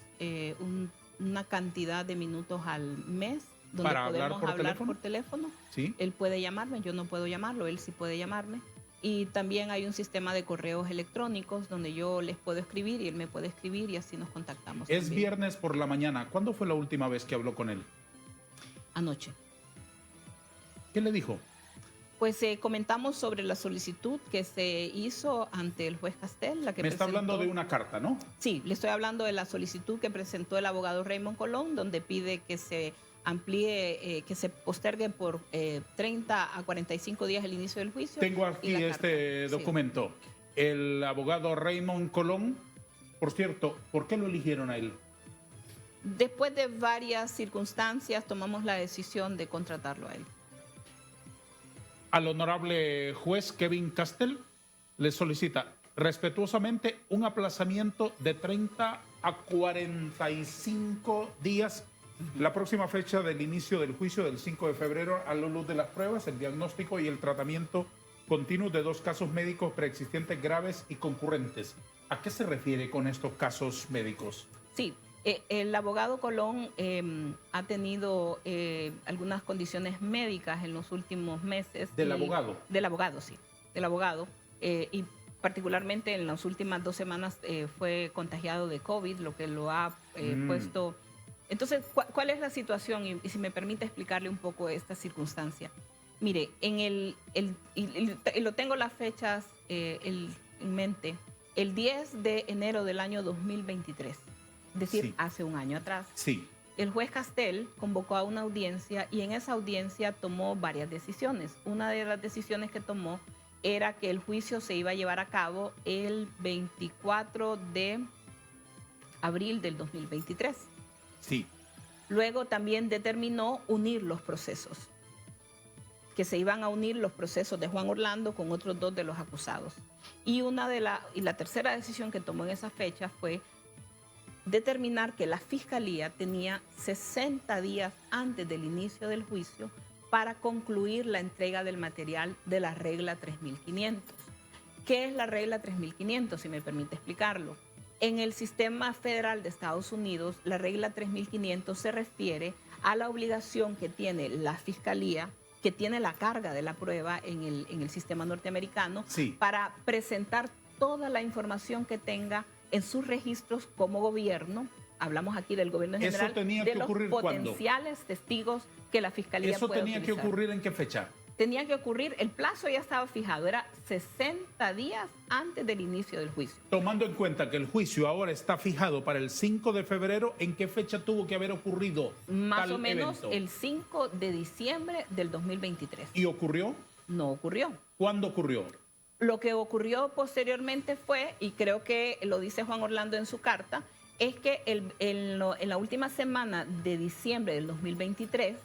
[SPEAKER 2] una cantidad de minutos al mes donde
[SPEAKER 1] ¿Para
[SPEAKER 2] podemos hablar por teléfono?
[SPEAKER 1] Sí.
[SPEAKER 2] Él puede llamarme, yo no puedo llamarlo, él sí puede llamarme. Y también hay un sistema de correos electrónicos donde yo les puedo escribir y él me puede escribir y así nos contactamos.
[SPEAKER 1] Es
[SPEAKER 2] también.
[SPEAKER 1] viernes por la mañana. ¿Cuándo fue la última vez que habló con él?
[SPEAKER 2] Anoche.
[SPEAKER 1] ¿Qué le dijo?
[SPEAKER 2] Pues comentamos sobre la solicitud que se hizo ante el juez Castel.
[SPEAKER 1] Me está hablando de una carta, ¿no?
[SPEAKER 2] Sí, le estoy hablando de la solicitud que presentó el abogado Raymond Colón, donde pide que se amplíe, que se postergue por 30 a 45 días el inicio del juicio.
[SPEAKER 1] Tengo aquí este documento. Sí. El abogado Raymond Colón, por cierto, ¿por qué lo eligieron a él?
[SPEAKER 2] Después de varias circunstancias tomamos la decisión de contratarlo a él.
[SPEAKER 1] Al honorable juez Kevin Castel le solicita respetuosamente un aplazamiento de 30 a 45 días. La próxima fecha del inicio del juicio del 5 de febrero a la luz de las pruebas, el diagnóstico y el tratamiento continuo de 2 casos médicos preexistentes graves y concurrentes. ¿A qué se refiere con estos casos médicos?
[SPEAKER 2] Sí, el abogado Colón ha tenido algunas condiciones médicas en los últimos meses.
[SPEAKER 1] ¿Del abogado?
[SPEAKER 2] Del abogado, sí. del abogado, y particularmente en las últimas 2 semanas fue contagiado de COVID, lo que lo ha puesto... Entonces, ¿cuál es la situación? Y si me permite explicarle un poco esta circunstancia. Mire, y lo tengo las fechas en mente, el 10 de enero del año 2023, es decir,
[SPEAKER 1] sí,
[SPEAKER 2] hace un año atrás.
[SPEAKER 1] Sí.
[SPEAKER 2] El juez Castel convocó a una audiencia y en esa audiencia tomó varias decisiones. Una de las decisiones que tomó era que el juicio se iba a llevar a cabo el 24 de abril del 2023.
[SPEAKER 1] Sí.
[SPEAKER 2] Luego también determinó unir los procesos, que se iban a unir los procesos de Juan Orlando con otros 2 de los acusados. Y la tercera decisión que tomó en esa fecha fue determinar que la Fiscalía tenía 60 días antes del inicio del juicio para concluir la entrega del material de la regla 3500. ¿Qué es la regla 3500? Si me permite explicarlo. En el sistema federal de Estados Unidos, la regla 3500 se refiere a la obligación que tiene la Fiscalía, que tiene la carga de la prueba en el sistema norteamericano,
[SPEAKER 1] sí,
[SPEAKER 2] para presentar toda la información que tenga en sus registros como gobierno. Hablamos aquí del gobierno en general, de los potenciales testigos que la Fiscalía puede utilizar.
[SPEAKER 1] ¿Eso tenía que ocurrir en qué fecha?
[SPEAKER 2] Tenía que ocurrir, el plazo ya estaba fijado, era 60 días antes del inicio del juicio.
[SPEAKER 1] Tomando en cuenta que el juicio ahora está fijado para el 5 de febrero, ¿en qué fecha tuvo que haber ocurrido
[SPEAKER 2] Más o menos
[SPEAKER 1] evento?
[SPEAKER 2] El 5 de diciembre del 2023.
[SPEAKER 1] ¿Y ocurrió?
[SPEAKER 2] No ocurrió.
[SPEAKER 1] ¿Cuándo ocurrió?
[SPEAKER 2] Lo que ocurrió posteriormente fue, y creo que lo dice Juan Orlando en su carta, es que en la última semana de diciembre del 2023,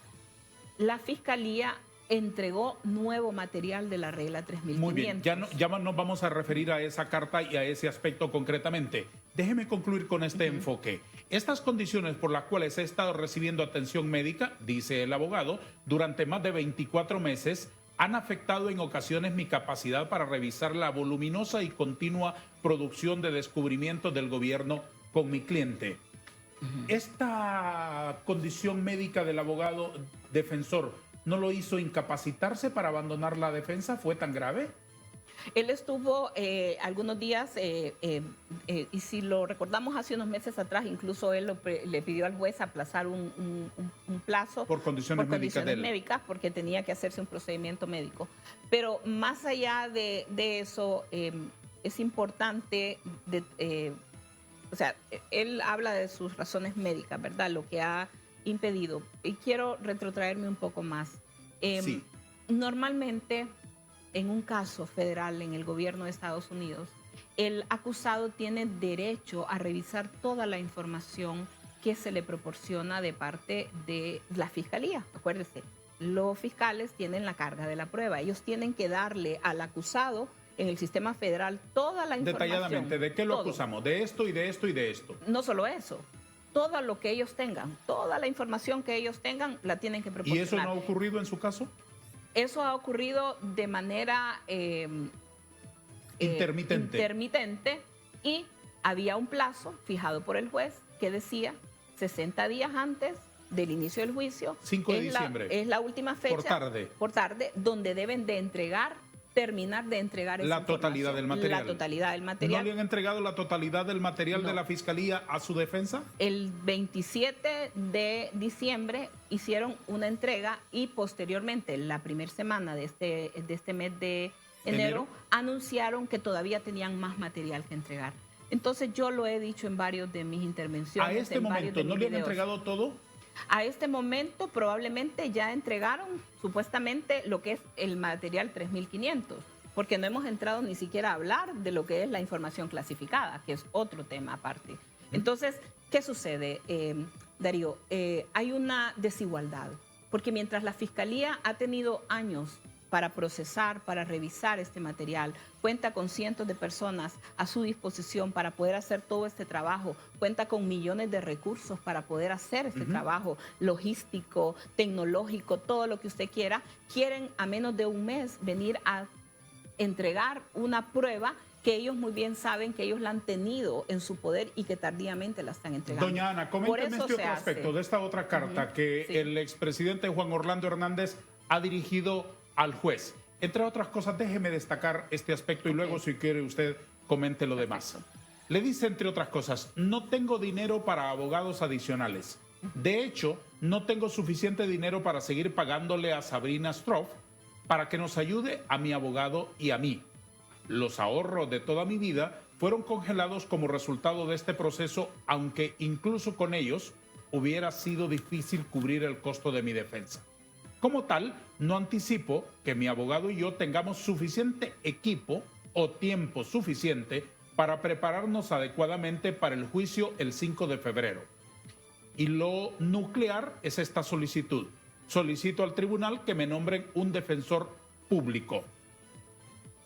[SPEAKER 2] la Fiscalía entregó nuevo material de la regla 3500.
[SPEAKER 1] Muy bien, ya nos vamos a referir a esa carta y a ese aspecto concretamente. Déjeme concluir con este enfoque. Estas condiciones por las cuales he estado recibiendo atención médica, dice el abogado, durante más de 24 meses, han afectado en ocasiones mi capacidad para revisar la voluminosa y continua producción de descubrimientos del gobierno con mi cliente. ¿Esta condición médica del abogado defensor no lo hizo incapacitarse para abandonar la defensa? ¿Fue tan grave?
[SPEAKER 2] Él estuvo algunos días, y si lo recordamos hace unos meses atrás, incluso él le pidió al juez aplazar un plazo
[SPEAKER 1] por condiciones
[SPEAKER 2] médicas, porque tenía que hacerse un procedimiento médico. Pero más allá de eso, es importante, o sea, él habla de sus razones médicas, ¿verdad? Lo que ha impedido. Y quiero retrotraerme un poco más.
[SPEAKER 1] Sí.
[SPEAKER 2] Normalmente, en un caso federal en el gobierno de Estados Unidos, el acusado tiene derecho a revisar toda la información que se le proporciona de parte de la Fiscalía. Acuérdese, los fiscales tienen la carga de la prueba. Ellos tienen que darle al acusado en el sistema federal toda la información.
[SPEAKER 1] Detalladamente, ¿de qué lo acusamos? De esto y de esto y de esto.
[SPEAKER 2] No solo eso. Todo lo que ellos tengan, toda la información que ellos tengan, la tienen que proporcionar.
[SPEAKER 1] ¿Y eso no ha ocurrido en su caso?
[SPEAKER 2] Eso ha ocurrido de manera intermitente, y había un plazo fijado por el juez que decía 60 días antes del inicio del juicio.
[SPEAKER 1] 5 de diciembre.
[SPEAKER 2] Es la última fecha. Por tarde, donde deben de terminar de entregar esa
[SPEAKER 1] la totalidad del material.
[SPEAKER 2] La totalidad del material.
[SPEAKER 1] ¿No le han entregado la totalidad del material de la Fiscalía a su defensa?
[SPEAKER 2] El 27 de diciembre hicieron una entrega y posteriormente, la primera semana de este mes de enero, anunciaron que todavía tenían más material que entregar. Entonces yo lo he dicho en varios de mis intervenciones.
[SPEAKER 1] ¿A este momento no le han entregado todo?
[SPEAKER 2] A este momento probablemente ya entregaron supuestamente lo que es el material 3500, porque no hemos entrado ni siquiera a hablar de lo que es la información clasificada, que es otro tema aparte. Entonces, ¿qué sucede, Darío? Hay una desigualdad, porque mientras la Fiscalía ha tenido años para procesar, para revisar este material, cuenta con cientos de personas a su disposición para poder hacer todo este trabajo, cuenta con millones de recursos para poder hacer este trabajo logístico, tecnológico, todo lo que usted quiera, quieren a menos de un mes venir a entregar una prueba que ellos muy bien saben que ellos la han tenido en su poder y que tardíamente la están entregando.
[SPEAKER 1] Doña Ana, coménteme este otro aspecto de esta otra carta que el expresidente Juan Orlando Hernández ha dirigido al juez. Entre otras cosas, déjeme destacar este aspecto y luego, si quiere, usted comente lo demás. Le dice, entre otras cosas, no tengo dinero para abogados adicionales. De hecho, no tengo suficiente dinero para seguir pagándole a Sabrina Stroff para que nos ayude a mi abogado y a mí. Los ahorros de toda mi vida fueron congelados como resultado de este proceso, aunque incluso con ellos hubiera sido difícil cubrir el costo de mi defensa. Como tal, no anticipo que mi abogado y yo tengamos suficiente equipo o tiempo suficiente para prepararnos adecuadamente para el juicio el 5 de febrero. Y lo nuclear es esta solicitud. Solicito al tribunal que me nombren un defensor público.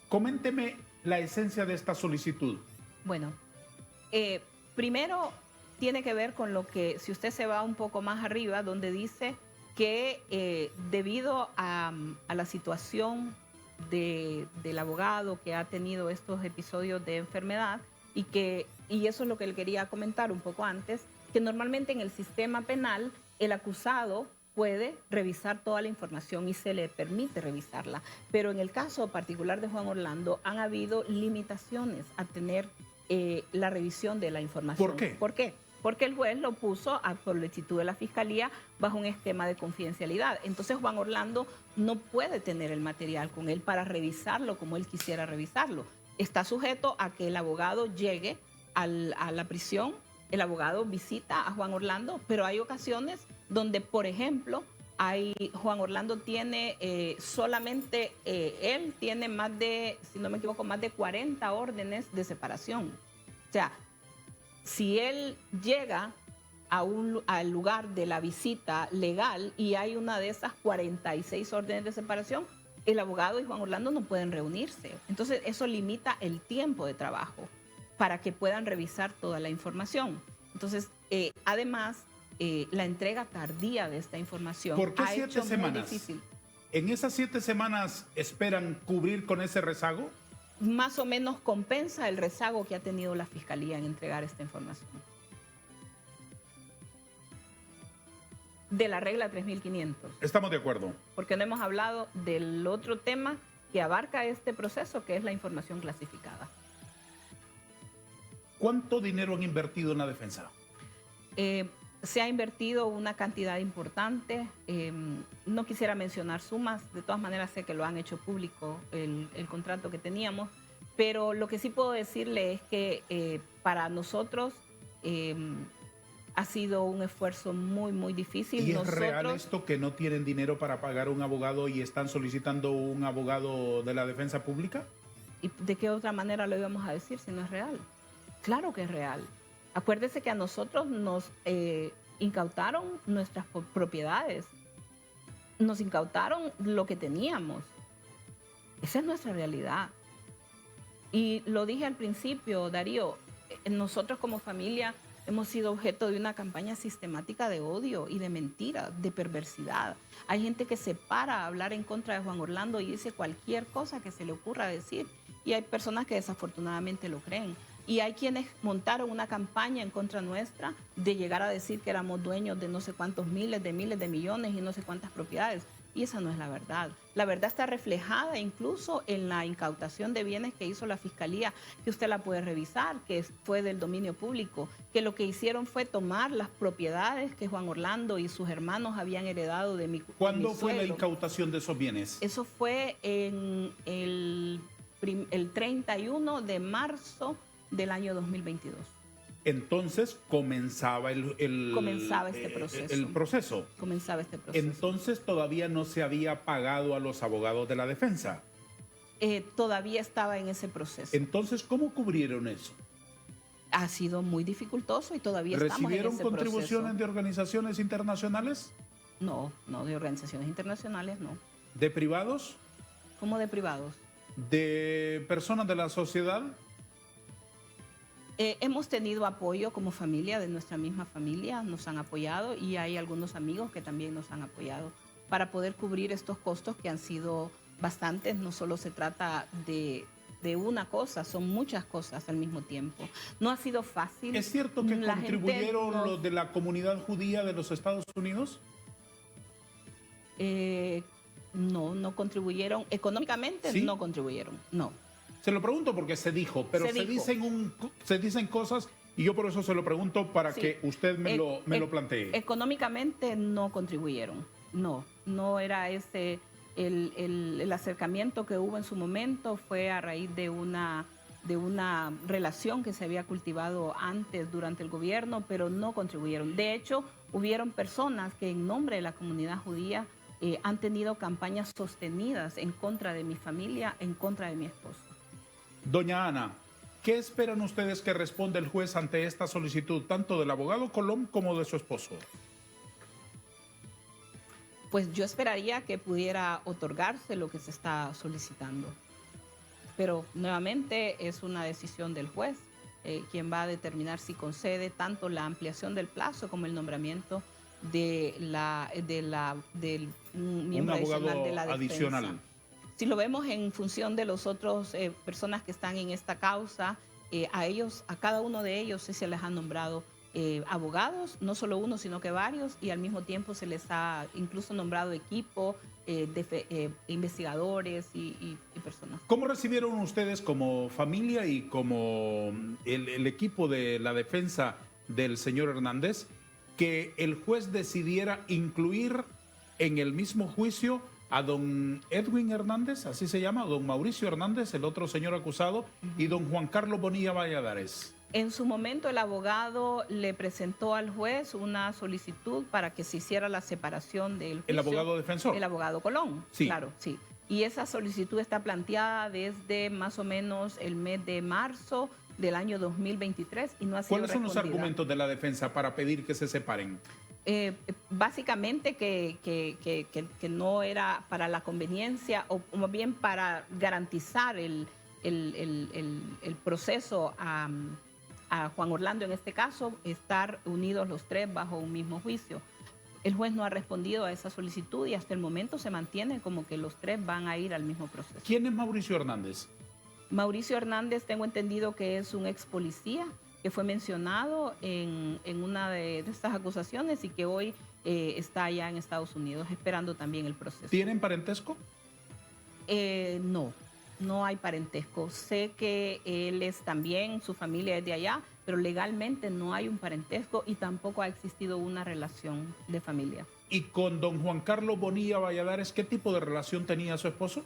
[SPEAKER 1] Coménteme la esencia de esta solicitud.
[SPEAKER 2] Bueno, primero tiene que ver con lo que, si usted se va un poco más arriba, donde dice que debido a la situación del abogado que ha tenido estos episodios de enfermedad y eso es lo que él quería comentar un poco antes, que normalmente en el sistema penal el acusado puede revisar toda la información y se le permite revisarla. Pero en el caso particular de Juan Orlando han habido limitaciones a tener la revisión de la información.
[SPEAKER 1] ¿Por qué?
[SPEAKER 2] ¿Por qué? Porque el juez lo puso a solicitud de la Fiscalía bajo un esquema de confidencialidad. Entonces Juan Orlando no puede tener el material con él para revisarlo como él quisiera revisarlo. Está sujeto a que el abogado llegue a la prisión, el abogado visita a Juan Orlando, pero hay ocasiones donde, por ejemplo, Juan Orlando tiene solamente, él tiene más de, si no me equivoco, más de 40 órdenes de separación. O sea, si él llega al lugar de la visita legal y hay una de esas 46 órdenes de separación, el abogado y Juan Orlando no pueden reunirse. Entonces, eso limita el tiempo de trabajo para que puedan revisar toda la información. Entonces, además, la entrega tardía de esta información
[SPEAKER 1] ¿Por qué
[SPEAKER 2] ha
[SPEAKER 1] 7
[SPEAKER 2] hecho
[SPEAKER 1] semanas?
[SPEAKER 2] muy difícil.
[SPEAKER 1] ¿En esas 7 semanas esperan cubrir con ese rezago?
[SPEAKER 2] Más o menos compensa el rezago que ha tenido la Fiscalía en entregar esta información. De la regla 3500.
[SPEAKER 1] Estamos de acuerdo.
[SPEAKER 2] Porque no hemos hablado del otro tema que abarca este proceso, que es la información clasificada.
[SPEAKER 1] ¿Cuánto dinero han invertido en la defensa?
[SPEAKER 2] Se ha invertido una cantidad importante. No quisiera mencionar sumas, de todas maneras sé que lo han hecho público el contrato que teníamos, pero lo que sí puedo decirle es que para nosotros ha sido un esfuerzo muy, muy difícil.
[SPEAKER 1] ¿Y es real esto que no tienen dinero para pagar un abogado y están solicitando un abogado de la defensa pública?
[SPEAKER 2] ¿Y de qué otra manera lo íbamos a decir si no es real? Claro que es real. Acuérdese que a nosotros nos incautaron nuestras propiedades, nos incautaron lo que teníamos. Esa es nuestra realidad. Y lo dije al principio, Darío, nosotros como familia hemos sido objeto de una campaña sistemática de odio y de mentira, de perversidad. Hay gente que se para a hablar en contra de Juan Orlando y dice cualquier cosa que se le ocurra decir. Y hay personas que desafortunadamente lo creen. Y hay quienes montaron una campaña en contra nuestra de llegar a decir que éramos dueños de no sé cuántos miles de millones y no sé cuántas propiedades. Y esa no es la verdad. La verdad está reflejada incluso en la incautación de bienes que hizo la Fiscalía, que usted la puede revisar, que fue del dominio público, que lo que hicieron fue tomar las propiedades que Juan Orlando y sus hermanos habían heredado de mi suegro.
[SPEAKER 1] ¿Cuándo fue la incautación de esos bienes?
[SPEAKER 2] Eso fue en el 31 de marzo del año 2022.
[SPEAKER 1] Entonces comenzaba
[SPEAKER 2] este proceso.
[SPEAKER 1] El proceso.
[SPEAKER 2] Comenzaba este proceso.
[SPEAKER 1] Entonces todavía no se había pagado a los abogados de la defensa.
[SPEAKER 2] Todavía estaba en ese proceso.
[SPEAKER 1] Entonces, ¿cómo cubrieron eso?
[SPEAKER 2] Ha sido muy dificultoso y todavía estamos en ese proceso.
[SPEAKER 1] ¿Recibieron contribuciones de organizaciones internacionales?
[SPEAKER 2] No, de organizaciones internacionales no.
[SPEAKER 1] ¿De privados?
[SPEAKER 2] ¿Cómo de privados?
[SPEAKER 1] ¿De personas de la sociedad?
[SPEAKER 2] Hemos tenido apoyo como familia, de nuestra misma familia, nos han apoyado y hay algunos amigos que también nos han apoyado para poder cubrir estos costos que han sido bastantes. No solo se trata de una cosa, son muchas cosas al mismo tiempo. No ha sido fácil.
[SPEAKER 1] ¿Es cierto que contribuyeron los de la comunidad judía de los Estados Unidos?
[SPEAKER 2] no contribuyeron. Económicamente
[SPEAKER 1] ¿Sí?
[SPEAKER 2] no contribuyeron, no.
[SPEAKER 1] Se lo pregunto porque se dijo, pero
[SPEAKER 2] Se dijo.
[SPEAKER 1] se dicen cosas y yo por eso se lo pregunto para
[SPEAKER 2] Sí.
[SPEAKER 1] que usted me lo plantee.
[SPEAKER 2] Económicamente no contribuyeron, no era ese el acercamiento que hubo en su momento fue a raíz de una relación que se había cultivado antes durante el gobierno, pero no contribuyeron. De hecho, hubieron personas que en nombre de la comunidad judía han tenido campañas sostenidas en contra de mi familia, en contra de mi esposo.
[SPEAKER 1] Doña Ana, ¿qué esperan ustedes que responda el juez ante esta solicitud, tanto del abogado Colón como de su esposo?
[SPEAKER 2] Pues yo esperaría que pudiera otorgarse lo que se está solicitando. Pero nuevamente es una decisión del juez, quien va a determinar si concede tanto la ampliación del plazo como el nombramiento del miembro adicional de la defensa.
[SPEAKER 1] Adicional.
[SPEAKER 2] Si lo vemos en función de los otros personas que están en esta causa, a cada uno de ellos se les ha nombrado abogados, no solo uno, sino que varios, y al mismo tiempo se les ha incluso nombrado equipo, investigadores y personas.
[SPEAKER 1] ¿Cómo recibieron ustedes como familia y como el equipo de la defensa del señor Hernández que el juez decidiera incluir en el mismo juicio a don Edwin Hernández, así se llama, don Mauricio Hernández, el otro señor acusado, y don Juan Carlos Bonilla Valladares?
[SPEAKER 2] En su momento el abogado le presentó al juez una solicitud para que se hiciera la separación del juicio.
[SPEAKER 1] ¿El abogado defensor?
[SPEAKER 2] El abogado Colón,
[SPEAKER 1] sí.
[SPEAKER 2] Claro, sí. Y esa solicitud está planteada desde más o menos el mes de marzo del año 2023 y no ha sido
[SPEAKER 1] ¿Cuáles son los
[SPEAKER 2] respondida.
[SPEAKER 1] argumentos de la defensa para pedir que se separen?
[SPEAKER 2] Básicamente que no era para la conveniencia o más bien para garantizar el proceso a Juan Orlando, en este caso, estar unidos los tres bajo un mismo juicio. El juez no ha respondido a esa solicitud y hasta el momento se mantiene como que los tres van a ir al mismo proceso.
[SPEAKER 1] ¿Quién es Mauricio Hernández?
[SPEAKER 2] Mauricio Hernández, tengo entendido que es un ex policía que fue mencionado en una de estas acusaciones y que hoy está allá en Estados Unidos esperando también el proceso.
[SPEAKER 1] ¿Tienen parentesco?
[SPEAKER 2] No hay parentesco. Sé que él es también, su familia es de allá, pero legalmente no hay un parentesco y tampoco ha existido una relación de familia.
[SPEAKER 1] ¿Y con don Juan Carlos Bonilla Valladares, qué tipo de relación tenía su esposo?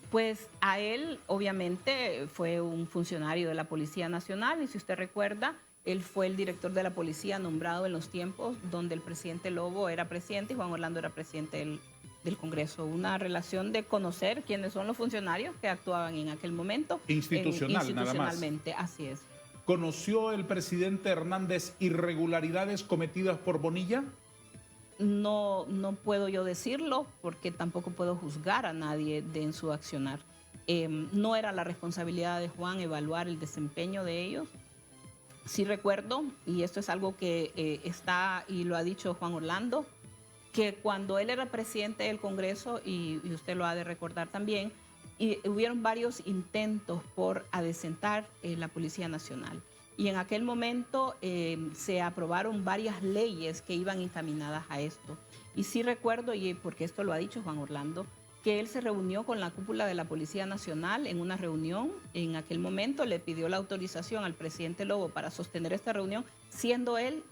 [SPEAKER 2] Pues a él, obviamente, fue un funcionario de la Policía Nacional y si usted recuerda, él fue el director de la policía nombrado en los tiempos donde el presidente Lobo era presidente y Juan Orlando era presidente del Congreso. Una relación de conocer quiénes son los funcionarios que actuaban en aquel momento.
[SPEAKER 1] Institucionalmente, nada más.
[SPEAKER 2] Así es.
[SPEAKER 1] ¿Conoció el presidente Hernández irregularidades cometidas por Bonilla?
[SPEAKER 2] No puedo yo decirlo porque tampoco puedo juzgar a nadie en su accionar. No era la responsabilidad de Juan evaluar el desempeño de ellos. Sí recuerdo, y esto es algo que está y lo ha dicho Juan Orlando, que cuando él era presidente del Congreso, y usted lo ha de recordar también, y hubieron varios intentos por adecentar la Policía Nacional. Y en aquel momento se aprobaron varias leyes que iban encaminadas a esto. Y sí recuerdo, y porque esto lo ha dicho Juan Orlando, que él se reunió con la cúpula de la Policía Nacional en una reunión. En aquel momento le pidió la autorización al presidente Lobo para sostener esta reunión, siendo él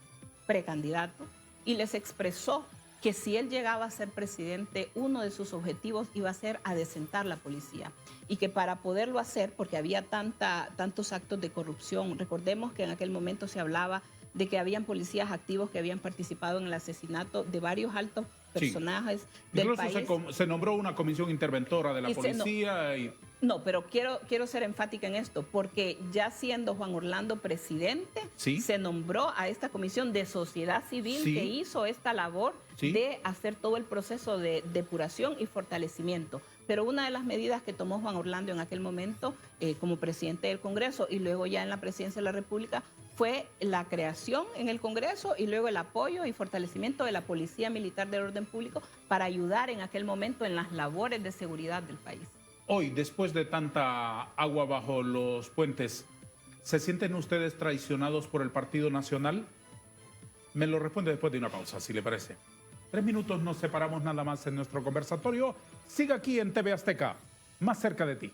[SPEAKER 2] precandidato, y les expresó que si él llegaba a ser presidente, uno de sus objetivos iba a ser adecentar la policía y que para poderlo hacer, porque había tantos actos de corrupción, recordemos que en aquel momento se hablaba de que habían policías activos que habían participado en el asesinato de varios altos personajes del país.
[SPEAKER 1] Incluso se nombró una comisión interventora de la policía.
[SPEAKER 2] No, pero quiero ser enfática en esto, porque ya siendo Juan Orlando presidente, se nombró a esta comisión de sociedad civil que hizo esta labor de hacer todo el proceso de depuración y fortalecimiento. Pero una de las medidas que tomó Juan Orlando en aquel momento como presidente del Congreso y luego ya en la presidencia de la República fue la creación en el Congreso y luego el apoyo y fortalecimiento de la Policía Militar del Orden Público para ayudar en aquel momento en las labores de seguridad del país.
[SPEAKER 1] Hoy, después de tanta agua bajo los puentes, ¿se sienten ustedes traicionados por el Partido Nacional? Me lo responde después de una pausa, si le parece. 3 minutos nos separamos nada más en nuestro conversatorio. Siga aquí en TV Azteca, más cerca de ti.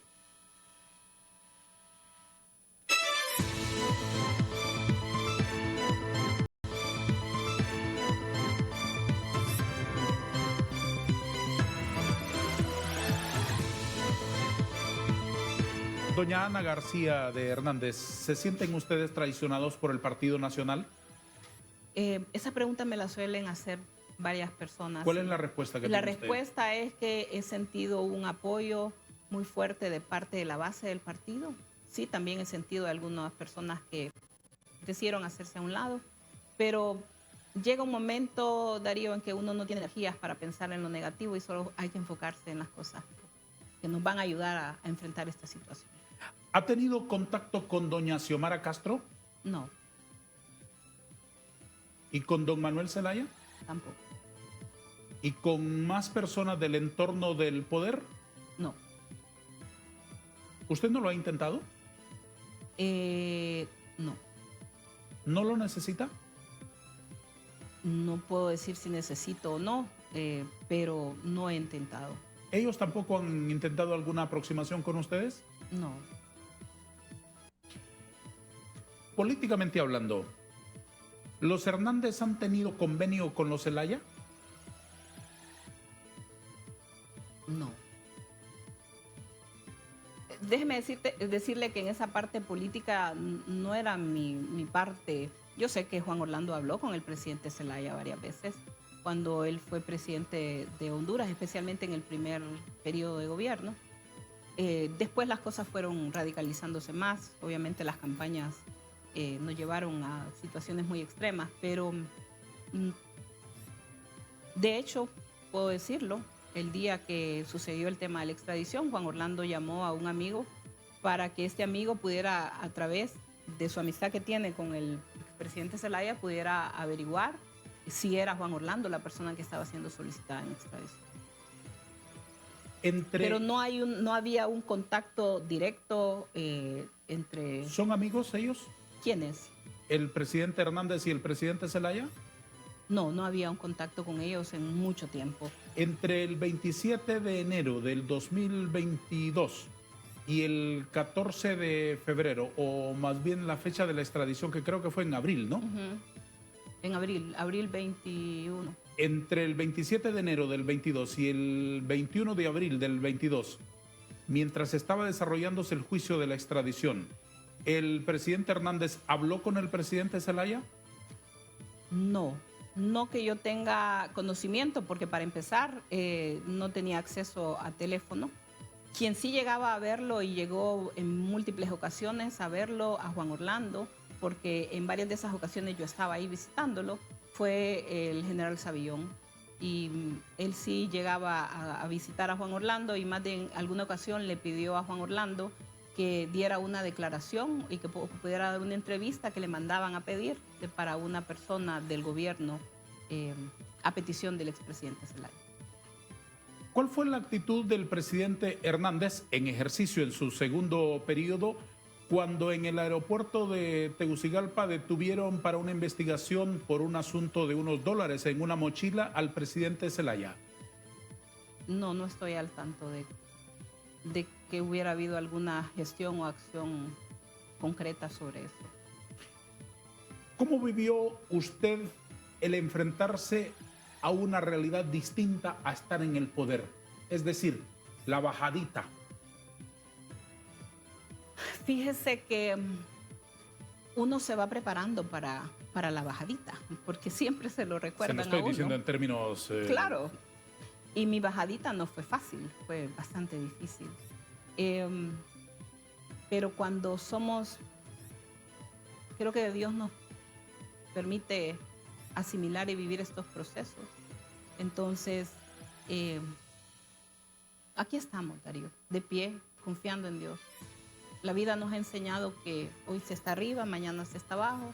[SPEAKER 1] Doña Ana García de Hernández, ¿se sienten ustedes traicionados por el Partido Nacional?
[SPEAKER 2] Esa pregunta me la suelen hacer varias personas.
[SPEAKER 1] ¿Cuál es la respuesta que
[SPEAKER 2] La
[SPEAKER 1] tiene usted?
[SPEAKER 2] respuesta es que he sentido un apoyo muy fuerte de parte de la base del partido. Sí, también he sentido de algunas personas que decidieron hacerse a un lado, pero llega un momento, Darío, en que uno no tiene energías para pensar en lo negativo y solo hay que enfocarse en las cosas que nos van a ayudar a enfrentar esta situación.
[SPEAKER 1] ¿Ha tenido contacto con doña Xiomara Castro
[SPEAKER 2] No,
[SPEAKER 1] y con don Manuel Zelaya?
[SPEAKER 2] tampoco.
[SPEAKER 1] ¿Y con más personas del entorno del poder?
[SPEAKER 2] No.
[SPEAKER 1] ¿Usted no lo ha intentado?
[SPEAKER 2] No.
[SPEAKER 1] ¿No lo necesita?
[SPEAKER 2] No puedo decir si necesito o no, pero no he intentado.
[SPEAKER 1] ¿Ellos tampoco han intentado alguna aproximación con ustedes?
[SPEAKER 2] No.
[SPEAKER 1] Políticamente hablando, ¿los Hernández han tenido convenio con los Zelaya?
[SPEAKER 2] No. Déjeme decirle que en esa parte política no era mi parte. Yo sé que Juan Orlando habló con el presidente Zelaya varias veces cuando él fue presidente de Honduras, especialmente en el primer periodo de gobierno. Después las cosas fueron radicalizándose más. Obviamente las campañas nos llevaron a situaciones muy extremas, pero de hecho, puedo decirlo, el día que sucedió el tema de la extradición, Juan Orlando llamó a un amigo para que este amigo pudiera, a través de su amistad que tiene con el presidente Zelaya, pudiera averiguar si era Juan Orlando la persona que estaba siendo solicitada en extradición. Pero no había un contacto directo entre...
[SPEAKER 1] ¿Son amigos ellos?
[SPEAKER 2] ¿Quiénes?
[SPEAKER 1] ¿El presidente Hernández y el presidente Zelaya?
[SPEAKER 2] No había un contacto con ellos en mucho tiempo.
[SPEAKER 1] Entre el 27 de enero del 2022 y el 14 de febrero, o más bien la fecha de la extradición, que creo que fue en abril, ¿no?
[SPEAKER 2] En abril 21.
[SPEAKER 1] Entre el 27 de enero del 22 y el 21 de abril del 22, mientras estaba desarrollándose el juicio de la extradición, ¿el presidente Hernández habló con el presidente Zelaya?
[SPEAKER 2] No que yo tenga conocimiento, porque para empezar no tenía acceso a teléfono. Quien sí llegaba a verlo y llegó en múltiples ocasiones a verlo, a Juan Orlando, porque en varias de esas ocasiones yo estaba ahí visitándolo, fue el general Savillón. Y él sí llegaba a visitar a Juan Orlando y más de en alguna ocasión le pidió a Juan Orlando que diera una declaración y que pudiera dar una entrevista que le mandaban a pedir para una persona del gobierno a petición del expresidente Zelaya.
[SPEAKER 1] ¿Cuál fue la actitud del presidente Hernández en ejercicio en su segundo periodo cuando en el aeropuerto de Tegucigalpa detuvieron para una investigación por un asunto de unos dólares en una mochila al presidente Zelaya?
[SPEAKER 2] No estoy al tanto de que hubiera habido alguna gestión o acción concreta sobre eso.
[SPEAKER 1] ¿Cómo vivió usted el enfrentarse a una realidad distinta a estar en el poder? Es decir, la bajadita.
[SPEAKER 2] Fíjese que uno se va preparando para la bajadita, porque siempre se lo recuerdan a uno.
[SPEAKER 1] Se lo estoy diciendo en términos...
[SPEAKER 2] Claro. Y mi bajadita no fue fácil, fue bastante difícil. Pero cuando creo que Dios nos permite asimilar y vivir estos procesos. Entonces, aquí estamos, Darío, de pie, confiando en Dios. La vida nos ha enseñado que hoy se está arriba, mañana se está abajo,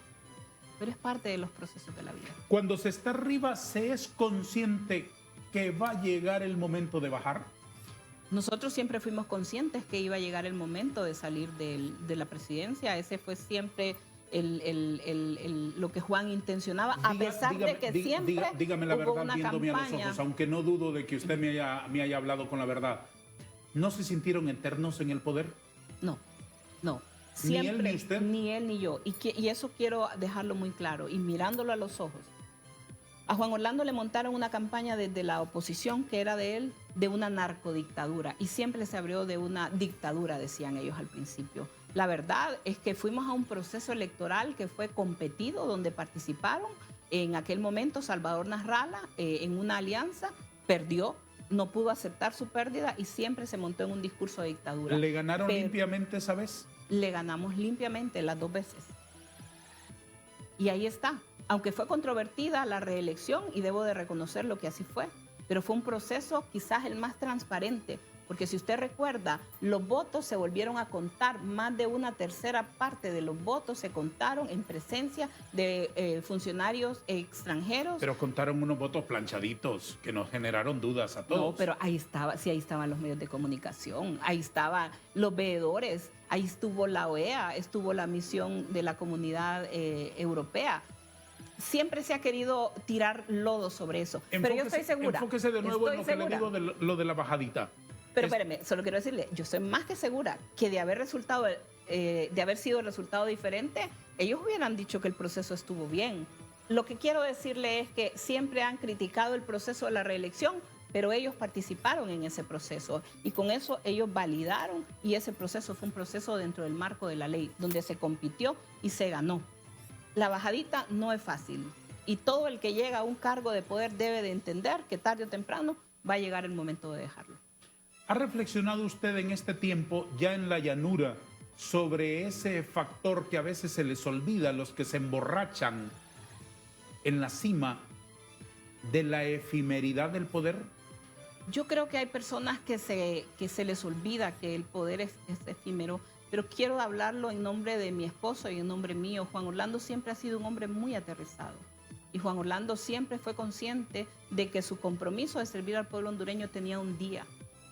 [SPEAKER 2] pero es parte de los procesos de la vida.
[SPEAKER 1] Cuando se está arriba, ¿se es consciente que va a llegar el momento de bajar?
[SPEAKER 2] Nosotros siempre fuimos conscientes que iba a llegar el momento de salir de la presidencia. Ese fue siempre lo que Juan intencionaba, a pesar de que siempre
[SPEAKER 1] dígame la
[SPEAKER 2] hubo
[SPEAKER 1] verdad,
[SPEAKER 2] una
[SPEAKER 1] viéndome a los
[SPEAKER 2] campaña.
[SPEAKER 1] ojos, aunque no dudo de que usted me haya hablado con la verdad. ¿No se sintieron eternos en el poder?
[SPEAKER 2] No, no.
[SPEAKER 1] ¿Ni él
[SPEAKER 2] Siempre,
[SPEAKER 1] ni usted?
[SPEAKER 2] ni él ni yo. Y eso quiero dejarlo muy claro. Y mirándolo a los ojos, a Juan Orlando le montaron una campaña desde la oposición, que era de él, de una narcodictadura. Y siempre se abrió de una dictadura, decían ellos al principio. La verdad es que fuimos a un proceso electoral que fue competido, donde participaron en aquel momento Salvador Nasralla en una alianza, perdió, no pudo aceptar su pérdida y siempre se montó en un discurso de dictadura.
[SPEAKER 1] ¿Le ganaron limpiamente esa vez?
[SPEAKER 2] Le ganamos limpiamente las 2 veces. Y ahí está. Aunque fue controvertida la reelección, y debo de reconocerlo que así fue, pero fue un proceso quizás el más transparente, porque si usted recuerda, los votos se volvieron a contar, más de una tercera parte de los votos se contaron en presencia de funcionarios extranjeros.
[SPEAKER 1] Pero contaron unos votos planchaditos que nos generaron dudas a todos.
[SPEAKER 2] No, pero ahí estaba, sí, ahí estaban los medios de comunicación, ahí estaban los veedores, ahí estuvo la OEA, estuvo la misión de la Comunidad Europea. Siempre se ha querido tirar lodo sobre eso, pero yo estoy segura.
[SPEAKER 1] Enfóquese de nuevo en lo que le digo de lo de la bajadita.
[SPEAKER 2] Pero espéreme, solo quiero decirle, yo estoy más que segura que de haber sido el resultado diferente, ellos hubieran dicho que el proceso estuvo bien. Lo que quiero decirle es que siempre han criticado el proceso de la reelección, pero ellos participaron en ese proceso y con eso ellos validaron, y ese proceso fue un proceso dentro del marco de la ley, donde se compitió y se ganó. La bajadita no es fácil, y todo el que llega a un cargo de poder debe de entender que tarde o temprano va a llegar el momento de dejarlo.
[SPEAKER 1] ¿Ha reflexionado usted en este tiempo, ya en la llanura, sobre ese factor que a veces se les olvida a los que se emborrachan en la cima de la efemeridad del poder?
[SPEAKER 2] Yo creo que hay personas que se les olvida que el poder es efímero, pero quiero hablarlo en nombre de mi esposo y en nombre mío. Juan Orlando siempre ha sido un hombre muy aterrizado. Y Juan Orlando siempre fue consciente de que su compromiso de servir al pueblo hondureño tenía un día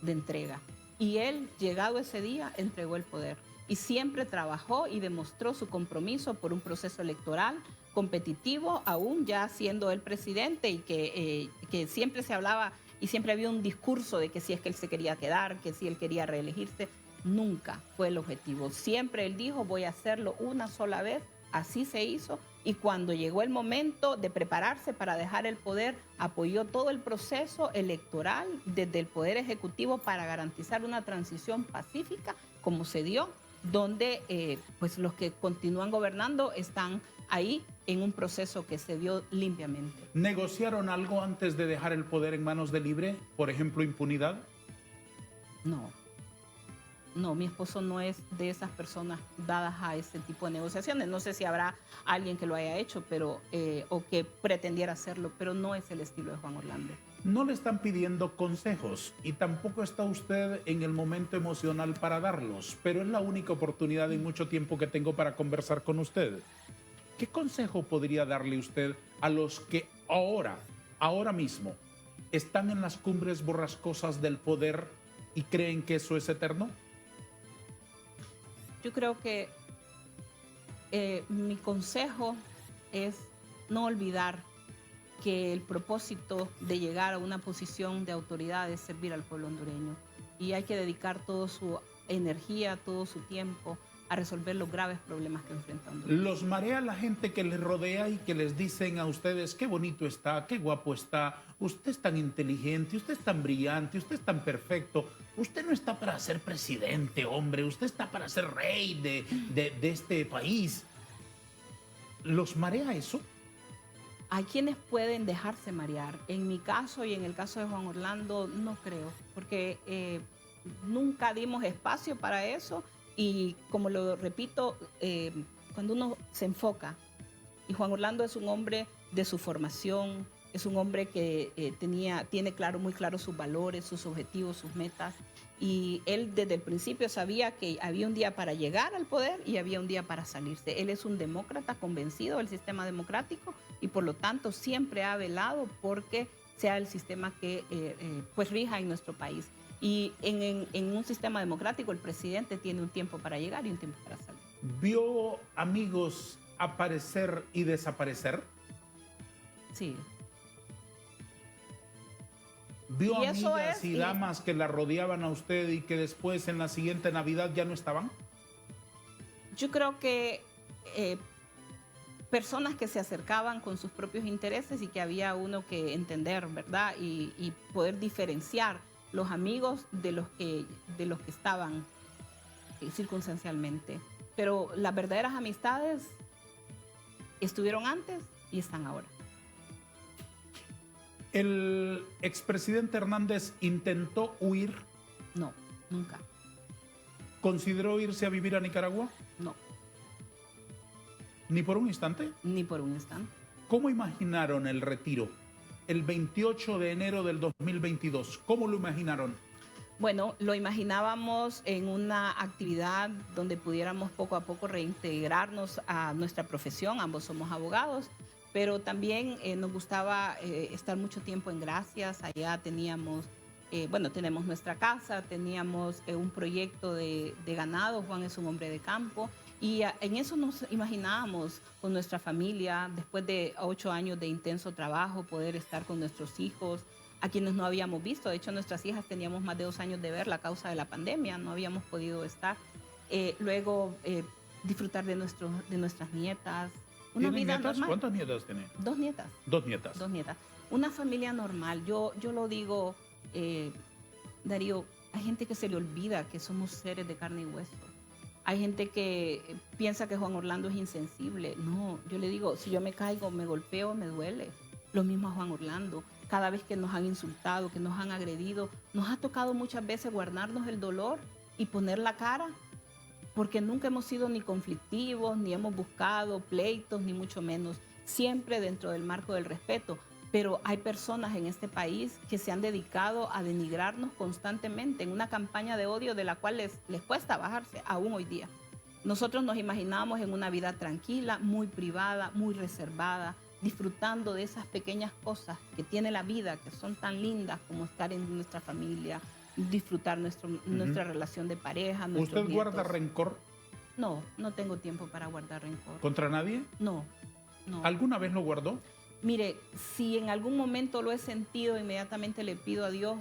[SPEAKER 2] de entrega. Y él, llegado ese día, entregó el poder. Y siempre trabajó y demostró su compromiso por un proceso electoral competitivo, aún ya siendo él presidente, y que siempre se hablaba y siempre había un discurso de que si es que él se quería quedar, que si él quería reelegirse. Nunca fue el objetivo. Siempre él dijo, voy a hacerlo una sola vez. Así se hizo, y cuando llegó el momento de prepararse para dejar el poder, apoyó todo el proceso electoral desde el Poder Ejecutivo para garantizar una transición pacífica, como se dio, donde pues los que continúan gobernando están ahí en un proceso que se dio limpiamente.
[SPEAKER 1] ¿Negociaron algo antes de dejar el poder en manos de Libre? Por ejemplo, impunidad.
[SPEAKER 2] No, mi esposo no es de esas personas dadas a ese tipo de negociaciones. No sé si habrá alguien que lo haya hecho, pero o que pretendiera hacerlo, pero no es el estilo de Juan Orlando.
[SPEAKER 1] No le están pidiendo consejos y tampoco está usted en el momento emocional para darlos, pero es la única oportunidad en mucho tiempo que tengo para conversar con usted. ¿Qué consejo podría darle usted a los que ahora mismo, están en las cumbres borrascosas del poder y creen que eso es eterno?
[SPEAKER 2] Yo creo que mi consejo es no olvidar que el propósito de llegar a una posición de autoridad es servir al pueblo hondureño. Y hay que dedicar toda su energía, todo su tiempo a resolver los graves problemas que enfrenta Honduras.
[SPEAKER 1] ¿Los marea la gente que les rodea y que les dicen a ustedes qué bonito está, qué guapo está, usted es tan inteligente, usted es tan brillante, usted es tan perfecto, usted no está para ser presidente, hombre, usted está para ser rey de este país? ¿Los marea eso?
[SPEAKER 2] Hay quienes pueden dejarse marear. En mi caso y en el caso de Juan Orlando no creo, porque nunca dimos espacio para eso. Y como lo repito, cuando uno se enfoca, y Juan Orlando es un hombre de su formación, es un hombre que tiene muy claro sus valores, sus objetivos, sus metas, y él desde el principio sabía que había un día para llegar al poder y había un día para salirse. Él es un demócrata convencido del sistema democrático y por lo tanto siempre ha velado porque sea el sistema que pues rija en nuestro país. Y en un sistema democrático el presidente tiene un tiempo para llegar y un tiempo para salir.
[SPEAKER 1] ¿Vio amigos aparecer y desaparecer?
[SPEAKER 2] Sí.
[SPEAKER 1] ¿Vio
[SPEAKER 2] Y eso
[SPEAKER 1] amigas y damas que la rodeaban a usted y que después en la siguiente Navidad ya no estaban?
[SPEAKER 2] Yo creo que personas que se acercaban con sus propios intereses y que había uno que entender, ¿verdad? Y poder diferenciar los amigos de los que estaban circunstancialmente. Pero las verdaderas amistades estuvieron antes y están ahora.
[SPEAKER 1] ¿El expresidente Hernández intentó huir?
[SPEAKER 2] No, nunca.
[SPEAKER 1] ¿Consideró irse a vivir a Nicaragua?
[SPEAKER 2] No,
[SPEAKER 1] ¿Ni por un instante?
[SPEAKER 2] ni por un instante.
[SPEAKER 1] ¿Cómo imaginaron el retiro? El 28 de enero del 2022. ¿Cómo lo imaginaron?
[SPEAKER 2] Bueno, lo imaginábamos en una actividad donde pudiéramos poco a poco reintegrarnos a nuestra profesión. Ambos somos abogados, pero también nos gustaba estar mucho tiempo en Gracias. Allá teníamos, tenemos nuestra casa, teníamos un proyecto de ganado. Juan es un hombre de campo. Y en eso nos imaginábamos con nuestra familia, después de 8 años de intenso trabajo, poder estar con nuestros hijos, a quienes no habíamos visto. De hecho, nuestras hijas teníamos más de 2 años de verla a causa de la pandemia, no habíamos podido estar. Luego, disfrutar de nuestras nietas. Una vida
[SPEAKER 1] nietas?
[SPEAKER 2] normal.
[SPEAKER 1] ¿Cuántas nietas tiene?
[SPEAKER 2] 2 nietas.
[SPEAKER 1] 2 nietas.
[SPEAKER 2] 2 nietas. Una familia normal. Yo lo digo, Darío, hay gente que se le olvida que somos seres de carne y hueso. Hay gente que piensa que Juan Orlando es insensible. No, yo le digo, si yo me caigo, me golpeo, me duele. Lo mismo a Juan Orlando. Cada vez que nos han insultado, que nos han agredido, nos ha tocado muchas veces guardarnos el dolor y poner la cara, porque nunca hemos sido ni conflictivos, ni hemos buscado pleitos, ni mucho menos. Siempre dentro del marco del respeto. Pero hay personas en este país que se han dedicado a denigrarnos constantemente en una campaña de odio de la cual les cuesta bajarse, aún hoy día. Nosotros nos imaginábamos en una vida tranquila, muy privada, muy reservada, disfrutando de esas pequeñas cosas que tiene la vida, que son tan lindas como estar en nuestra familia, disfrutar nuestra relación de pareja.
[SPEAKER 1] ¿Usted guarda rencor?
[SPEAKER 2] No, no tengo tiempo para guardar rencor.
[SPEAKER 1] ¿Contra nadie?
[SPEAKER 2] No, no.
[SPEAKER 1] ¿Alguna vez lo guardó?
[SPEAKER 2] Mire, si en algún momento lo he sentido, inmediatamente le pido a Dios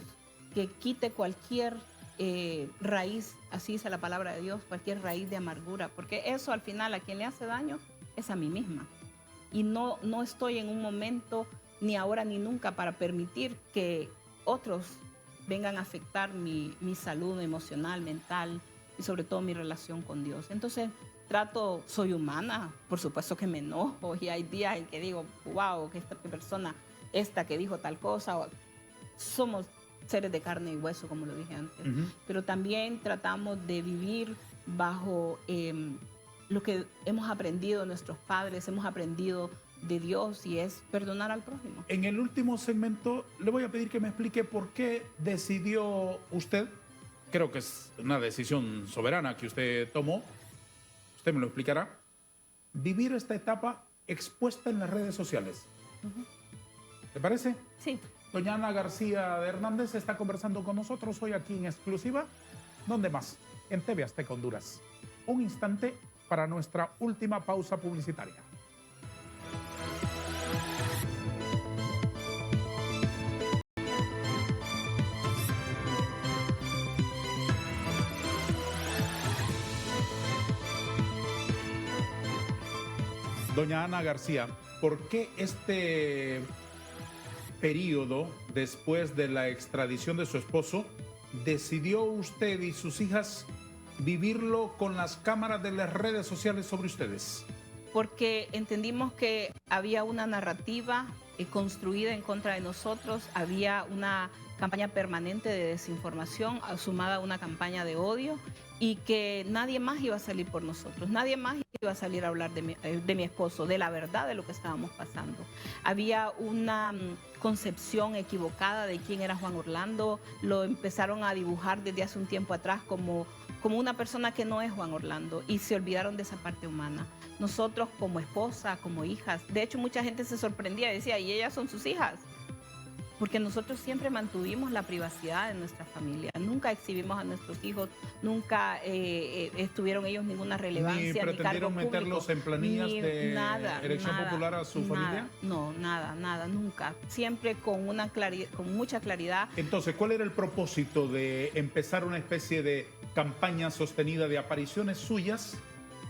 [SPEAKER 2] que quite cualquier raíz, así dice la palabra de Dios, cualquier raíz de amargura, porque eso al final a quien le hace daño es a mí misma. Y no estoy en un momento, ni ahora ni nunca, para permitir que otros vengan a afectar mi salud emocional, mental y sobre todo mi relación con Dios. Entonces, soy humana, por supuesto que me enojo y hay días en que digo, wow, que esta persona, que dijo tal cosa, somos seres de carne y hueso, como lo dije antes, pero también tratamos de vivir bajo lo que hemos aprendido de nuestros padres, hemos aprendido de Dios, y es perdonar al prójimo.
[SPEAKER 1] En el último segmento le voy a pedir que me explique por qué decidió usted, creo que es una decisión soberana que usted tomó, usted me lo explicará, vivir esta etapa expuesta en las redes sociales. ¿Le parece?
[SPEAKER 2] Sí.
[SPEAKER 1] Doña Ana García de Hernández está conversando con nosotros hoy aquí en exclusiva. ¿Dónde más? En TV Azteca Honduras. Un instante para nuestra última pausa publicitaria. Doña Ana García, ¿por qué este periodo después de la extradición de su esposo decidió usted y sus hijas vivirlo con las cámaras de las redes sociales sobre ustedes?
[SPEAKER 2] Porque entendimos que había una narrativa construida en contra de nosotros, había una campaña permanente de desinformación sumada a una campaña de odio, y que nadie más iba a salir por nosotros, nadie más iba a salir a hablar de mi esposo, de la verdad de lo que estábamos pasando. Había una concepción equivocada de quién era Juan Orlando, lo empezaron a dibujar desde hace un tiempo atrás como una persona que no es Juan Orlando, y se olvidaron de esa parte humana. Nosotros como esposa, como hijas, de hecho mucha gente se sorprendía y decía, ¿y ellas son sus hijas? porque nosotros siempre mantuvimos la privacidad de nuestra familia, nunca exhibimos a nuestros hijos, nunca estuvieron ellos ninguna relevancia,
[SPEAKER 1] ni pretendieron
[SPEAKER 2] cargo
[SPEAKER 1] meterlos
[SPEAKER 2] público,
[SPEAKER 1] en planillas
[SPEAKER 2] ni
[SPEAKER 1] de
[SPEAKER 2] nada,
[SPEAKER 1] elección
[SPEAKER 2] nada,
[SPEAKER 1] popular a su
[SPEAKER 2] nada,
[SPEAKER 1] familia.
[SPEAKER 2] No, nada, nunca. Siempre con con mucha claridad.
[SPEAKER 1] Entonces, ¿cuál era el propósito de empezar una especie de campaña sostenida de apariciones suyas,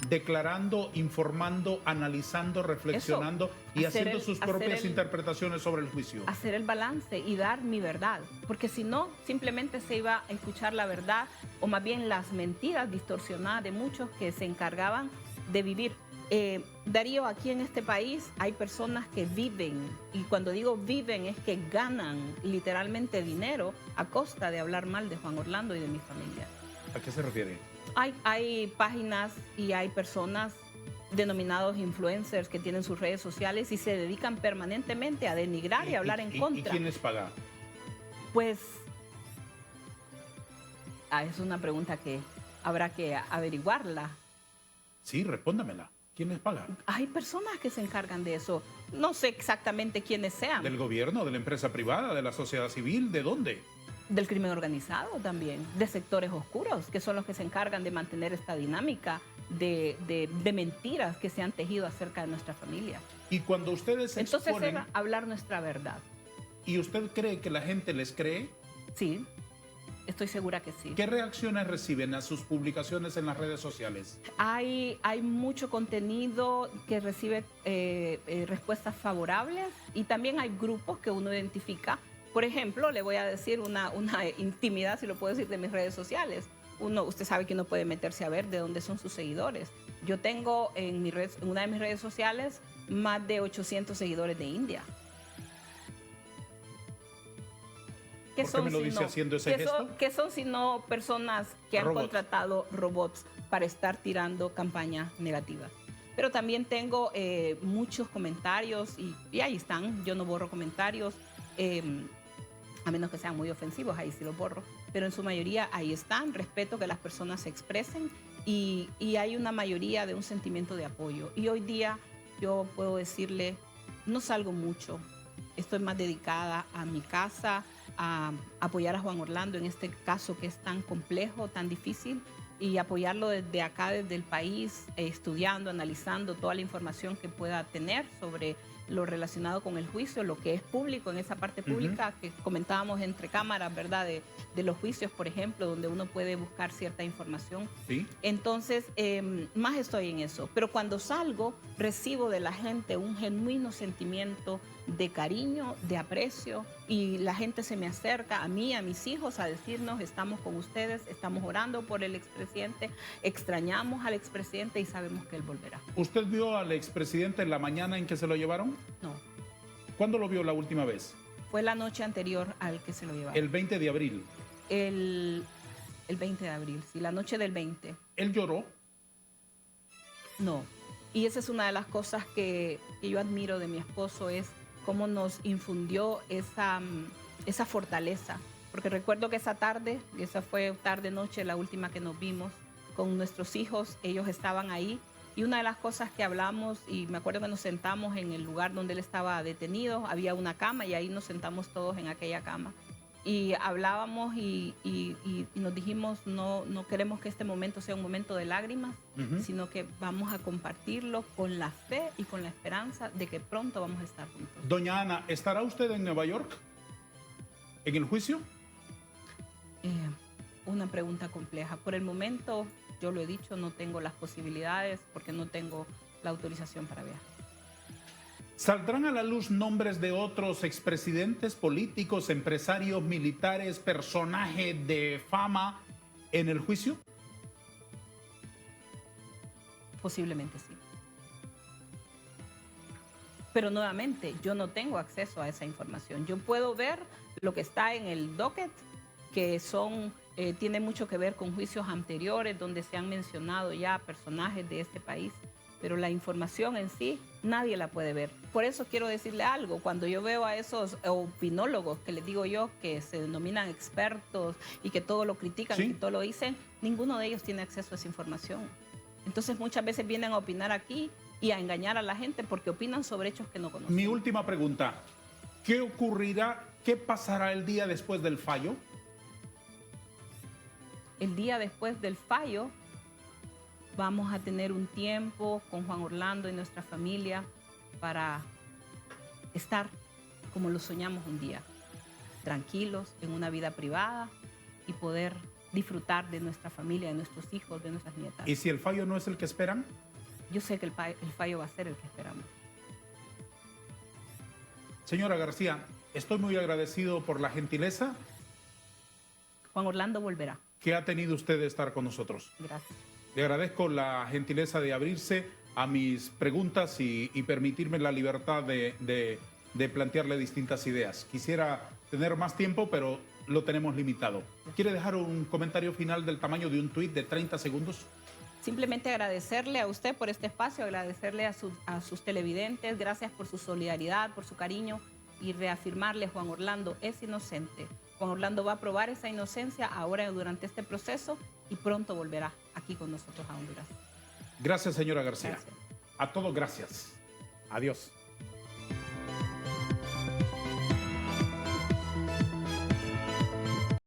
[SPEAKER 1] declarando, informando, analizando, reflexionando y haciendo sus propias interpretaciones sobre el juicio?
[SPEAKER 2] Hacer el balance y dar mi verdad, porque si no, simplemente se iba a escuchar la verdad o más bien las mentiras distorsionadas de muchos que se encargaban de vivir. Darío, aquí en este país hay personas que viven, y cuando digo viven es que ganan literalmente dinero a costa de hablar mal de Juan Orlando y de mi familia.
[SPEAKER 1] ¿A qué se refiere?
[SPEAKER 2] Hay páginas y hay personas denominados influencers que tienen sus redes sociales y se dedican permanentemente a denigrar y hablar en contra.
[SPEAKER 1] ¿Y quién les paga?
[SPEAKER 2] Pues es una pregunta que habrá que averiguarla.
[SPEAKER 1] Sí, respóndamela. ¿Quién les paga?
[SPEAKER 2] Hay personas que se encargan de eso. No sé exactamente quiénes sean.
[SPEAKER 1] ¿Del gobierno, de la empresa privada, de la sociedad civil? ¿De dónde?
[SPEAKER 2] Del crimen organizado también, de sectores oscuros, que son los que se encargan de mantener esta dinámica de mentiras que se han tejido acerca de nuestra familia.
[SPEAKER 1] Y cuando ustedes
[SPEAKER 2] Entonces
[SPEAKER 1] exponen...
[SPEAKER 2] era hablar nuestra verdad.
[SPEAKER 1] ¿Y usted cree que la gente les cree?
[SPEAKER 2] Sí, estoy segura que sí.
[SPEAKER 1] ¿Qué reacciones reciben a sus publicaciones en las redes sociales?
[SPEAKER 2] Hay mucho contenido que recibe respuestas favorables y también hay grupos que uno identifica. Por ejemplo, le voy a decir una intimidad, si lo puedo decir, de mis redes sociales. Usted sabe que uno puede meterse a ver de dónde son sus seguidores. Yo tengo en una de mis redes sociales más de 800 seguidores de India.
[SPEAKER 1] ¿Por qué me lo dice haciendo ese gesto?
[SPEAKER 2] ¿Qué son sino personas que han contratado robots para estar tirando campañas negativas? Pero también tengo muchos comentarios y ahí están. Yo no borro comentarios. A menos que sean muy ofensivos, ahí sí los borro, pero en su mayoría ahí están, respeto que las personas se expresen y hay una mayoría de un sentimiento de apoyo. Y hoy día yo puedo decirle, no salgo mucho, estoy más dedicada a mi casa, a apoyar a Juan Orlando en este caso que es tan complejo, tan difícil, y apoyarlo desde acá, desde el país, estudiando, analizando toda la información que pueda tener sobre lo relacionado con el juicio, lo que es público en esa parte pública que comentábamos entre cámaras, ¿verdad? De los juicios, por ejemplo, donde uno puede buscar cierta información.
[SPEAKER 1] Sí.
[SPEAKER 2] Entonces, más estoy en eso. Pero cuando salgo, recibo de la gente un genuino sentimiento de cariño, de aprecio, y la gente se me acerca a mí, a mis hijos, a decirnos, estamos con ustedes, estamos orando por el expresidente, extrañamos al expresidente y sabemos que él volverá.
[SPEAKER 1] ¿Usted vio al expresidente en la mañana en que se lo llevaron?
[SPEAKER 2] No.
[SPEAKER 1] ¿Cuándo lo vio la última vez?
[SPEAKER 2] Fue la noche anterior al que se lo llevaron.
[SPEAKER 1] El 20 de abril.
[SPEAKER 2] El 20 de abril, sí, la noche del 20.
[SPEAKER 1] ¿Él lloró?
[SPEAKER 2] No. Y esa es una de las cosas que yo admiro de mi esposo, es cómo nos infundió esa fortaleza. Porque recuerdo que esa tarde, esa fue tarde-noche, la última que nos vimos con nuestros hijos, ellos estaban ahí. Y una de las cosas que hablamos, y me acuerdo que nos sentamos en el lugar donde él estaba detenido, había una cama y ahí nos sentamos todos en aquella cama. Y hablábamos y nos dijimos, no queremos que este momento sea un momento de lágrimas, sino que vamos a compartirlo con la fe y con la esperanza de que pronto vamos a estar juntos.
[SPEAKER 1] Doña Ana, ¿estará usted en Nueva York en el juicio?
[SPEAKER 2] Una pregunta compleja. Por el momento, yo lo he dicho, no tengo las posibilidades porque no tengo la autorización para viajar.
[SPEAKER 1] ¿Saldrán a la luz nombres de otros expresidentes, políticos, empresarios, militares, personajes de fama en el juicio?
[SPEAKER 2] Posiblemente sí. Pero nuevamente, yo no tengo acceso a esa información. Yo puedo ver lo que está en el docket, que tiene mucho que ver con juicios anteriores, donde se han mencionado ya personajes de este país. Pero la información en sí, nadie la puede ver. Por eso quiero decirle algo. Cuando yo veo a esos opinólogos, que les digo yo, que se denominan expertos y que todo lo critican,
[SPEAKER 1] ¿sí?,
[SPEAKER 2] y todo lo dicen, ninguno de ellos tiene acceso a esa información. Entonces muchas veces vienen a opinar aquí y a engañar a la gente porque opinan sobre hechos que no conocen.
[SPEAKER 1] Mi última pregunta. ¿Qué ocurrirá ¿Qué pasará el día después del fallo?
[SPEAKER 2] El día después del fallo vamos a tener un tiempo con Juan Orlando y nuestra familia para estar como lo soñamos un día, tranquilos, en una vida privada y poder disfrutar de nuestra familia, de nuestros hijos, de nuestras nietas.
[SPEAKER 1] ¿Y si el fallo no es el que esperan?
[SPEAKER 2] Yo sé que el fallo va a ser el que esperamos.
[SPEAKER 1] Señora García, estoy muy agradecido por la gentileza
[SPEAKER 2] Juan Orlando volverá.
[SPEAKER 1] que ha tenido usted de estar con nosotros.
[SPEAKER 2] Gracias.
[SPEAKER 1] Le agradezco la gentileza de abrirse a mis preguntas y permitirme la libertad de plantearle distintas ideas. Quisiera tener más tiempo, pero lo tenemos limitado. ¿Quiere dejar un comentario final del tamaño de un tuit de 30 segundos?
[SPEAKER 2] Simplemente agradecerle a usted por este espacio, agradecerle a sus televidentes, gracias por su solidaridad, por su cariño y reafirmarle, Juan Orlando es inocente. Juan Orlando va a probar esa inocencia ahora durante este proceso y pronto volverá aquí con nosotros a Honduras.
[SPEAKER 1] Gracias, señora García.
[SPEAKER 2] Gracias.
[SPEAKER 1] A todos, gracias. Adiós.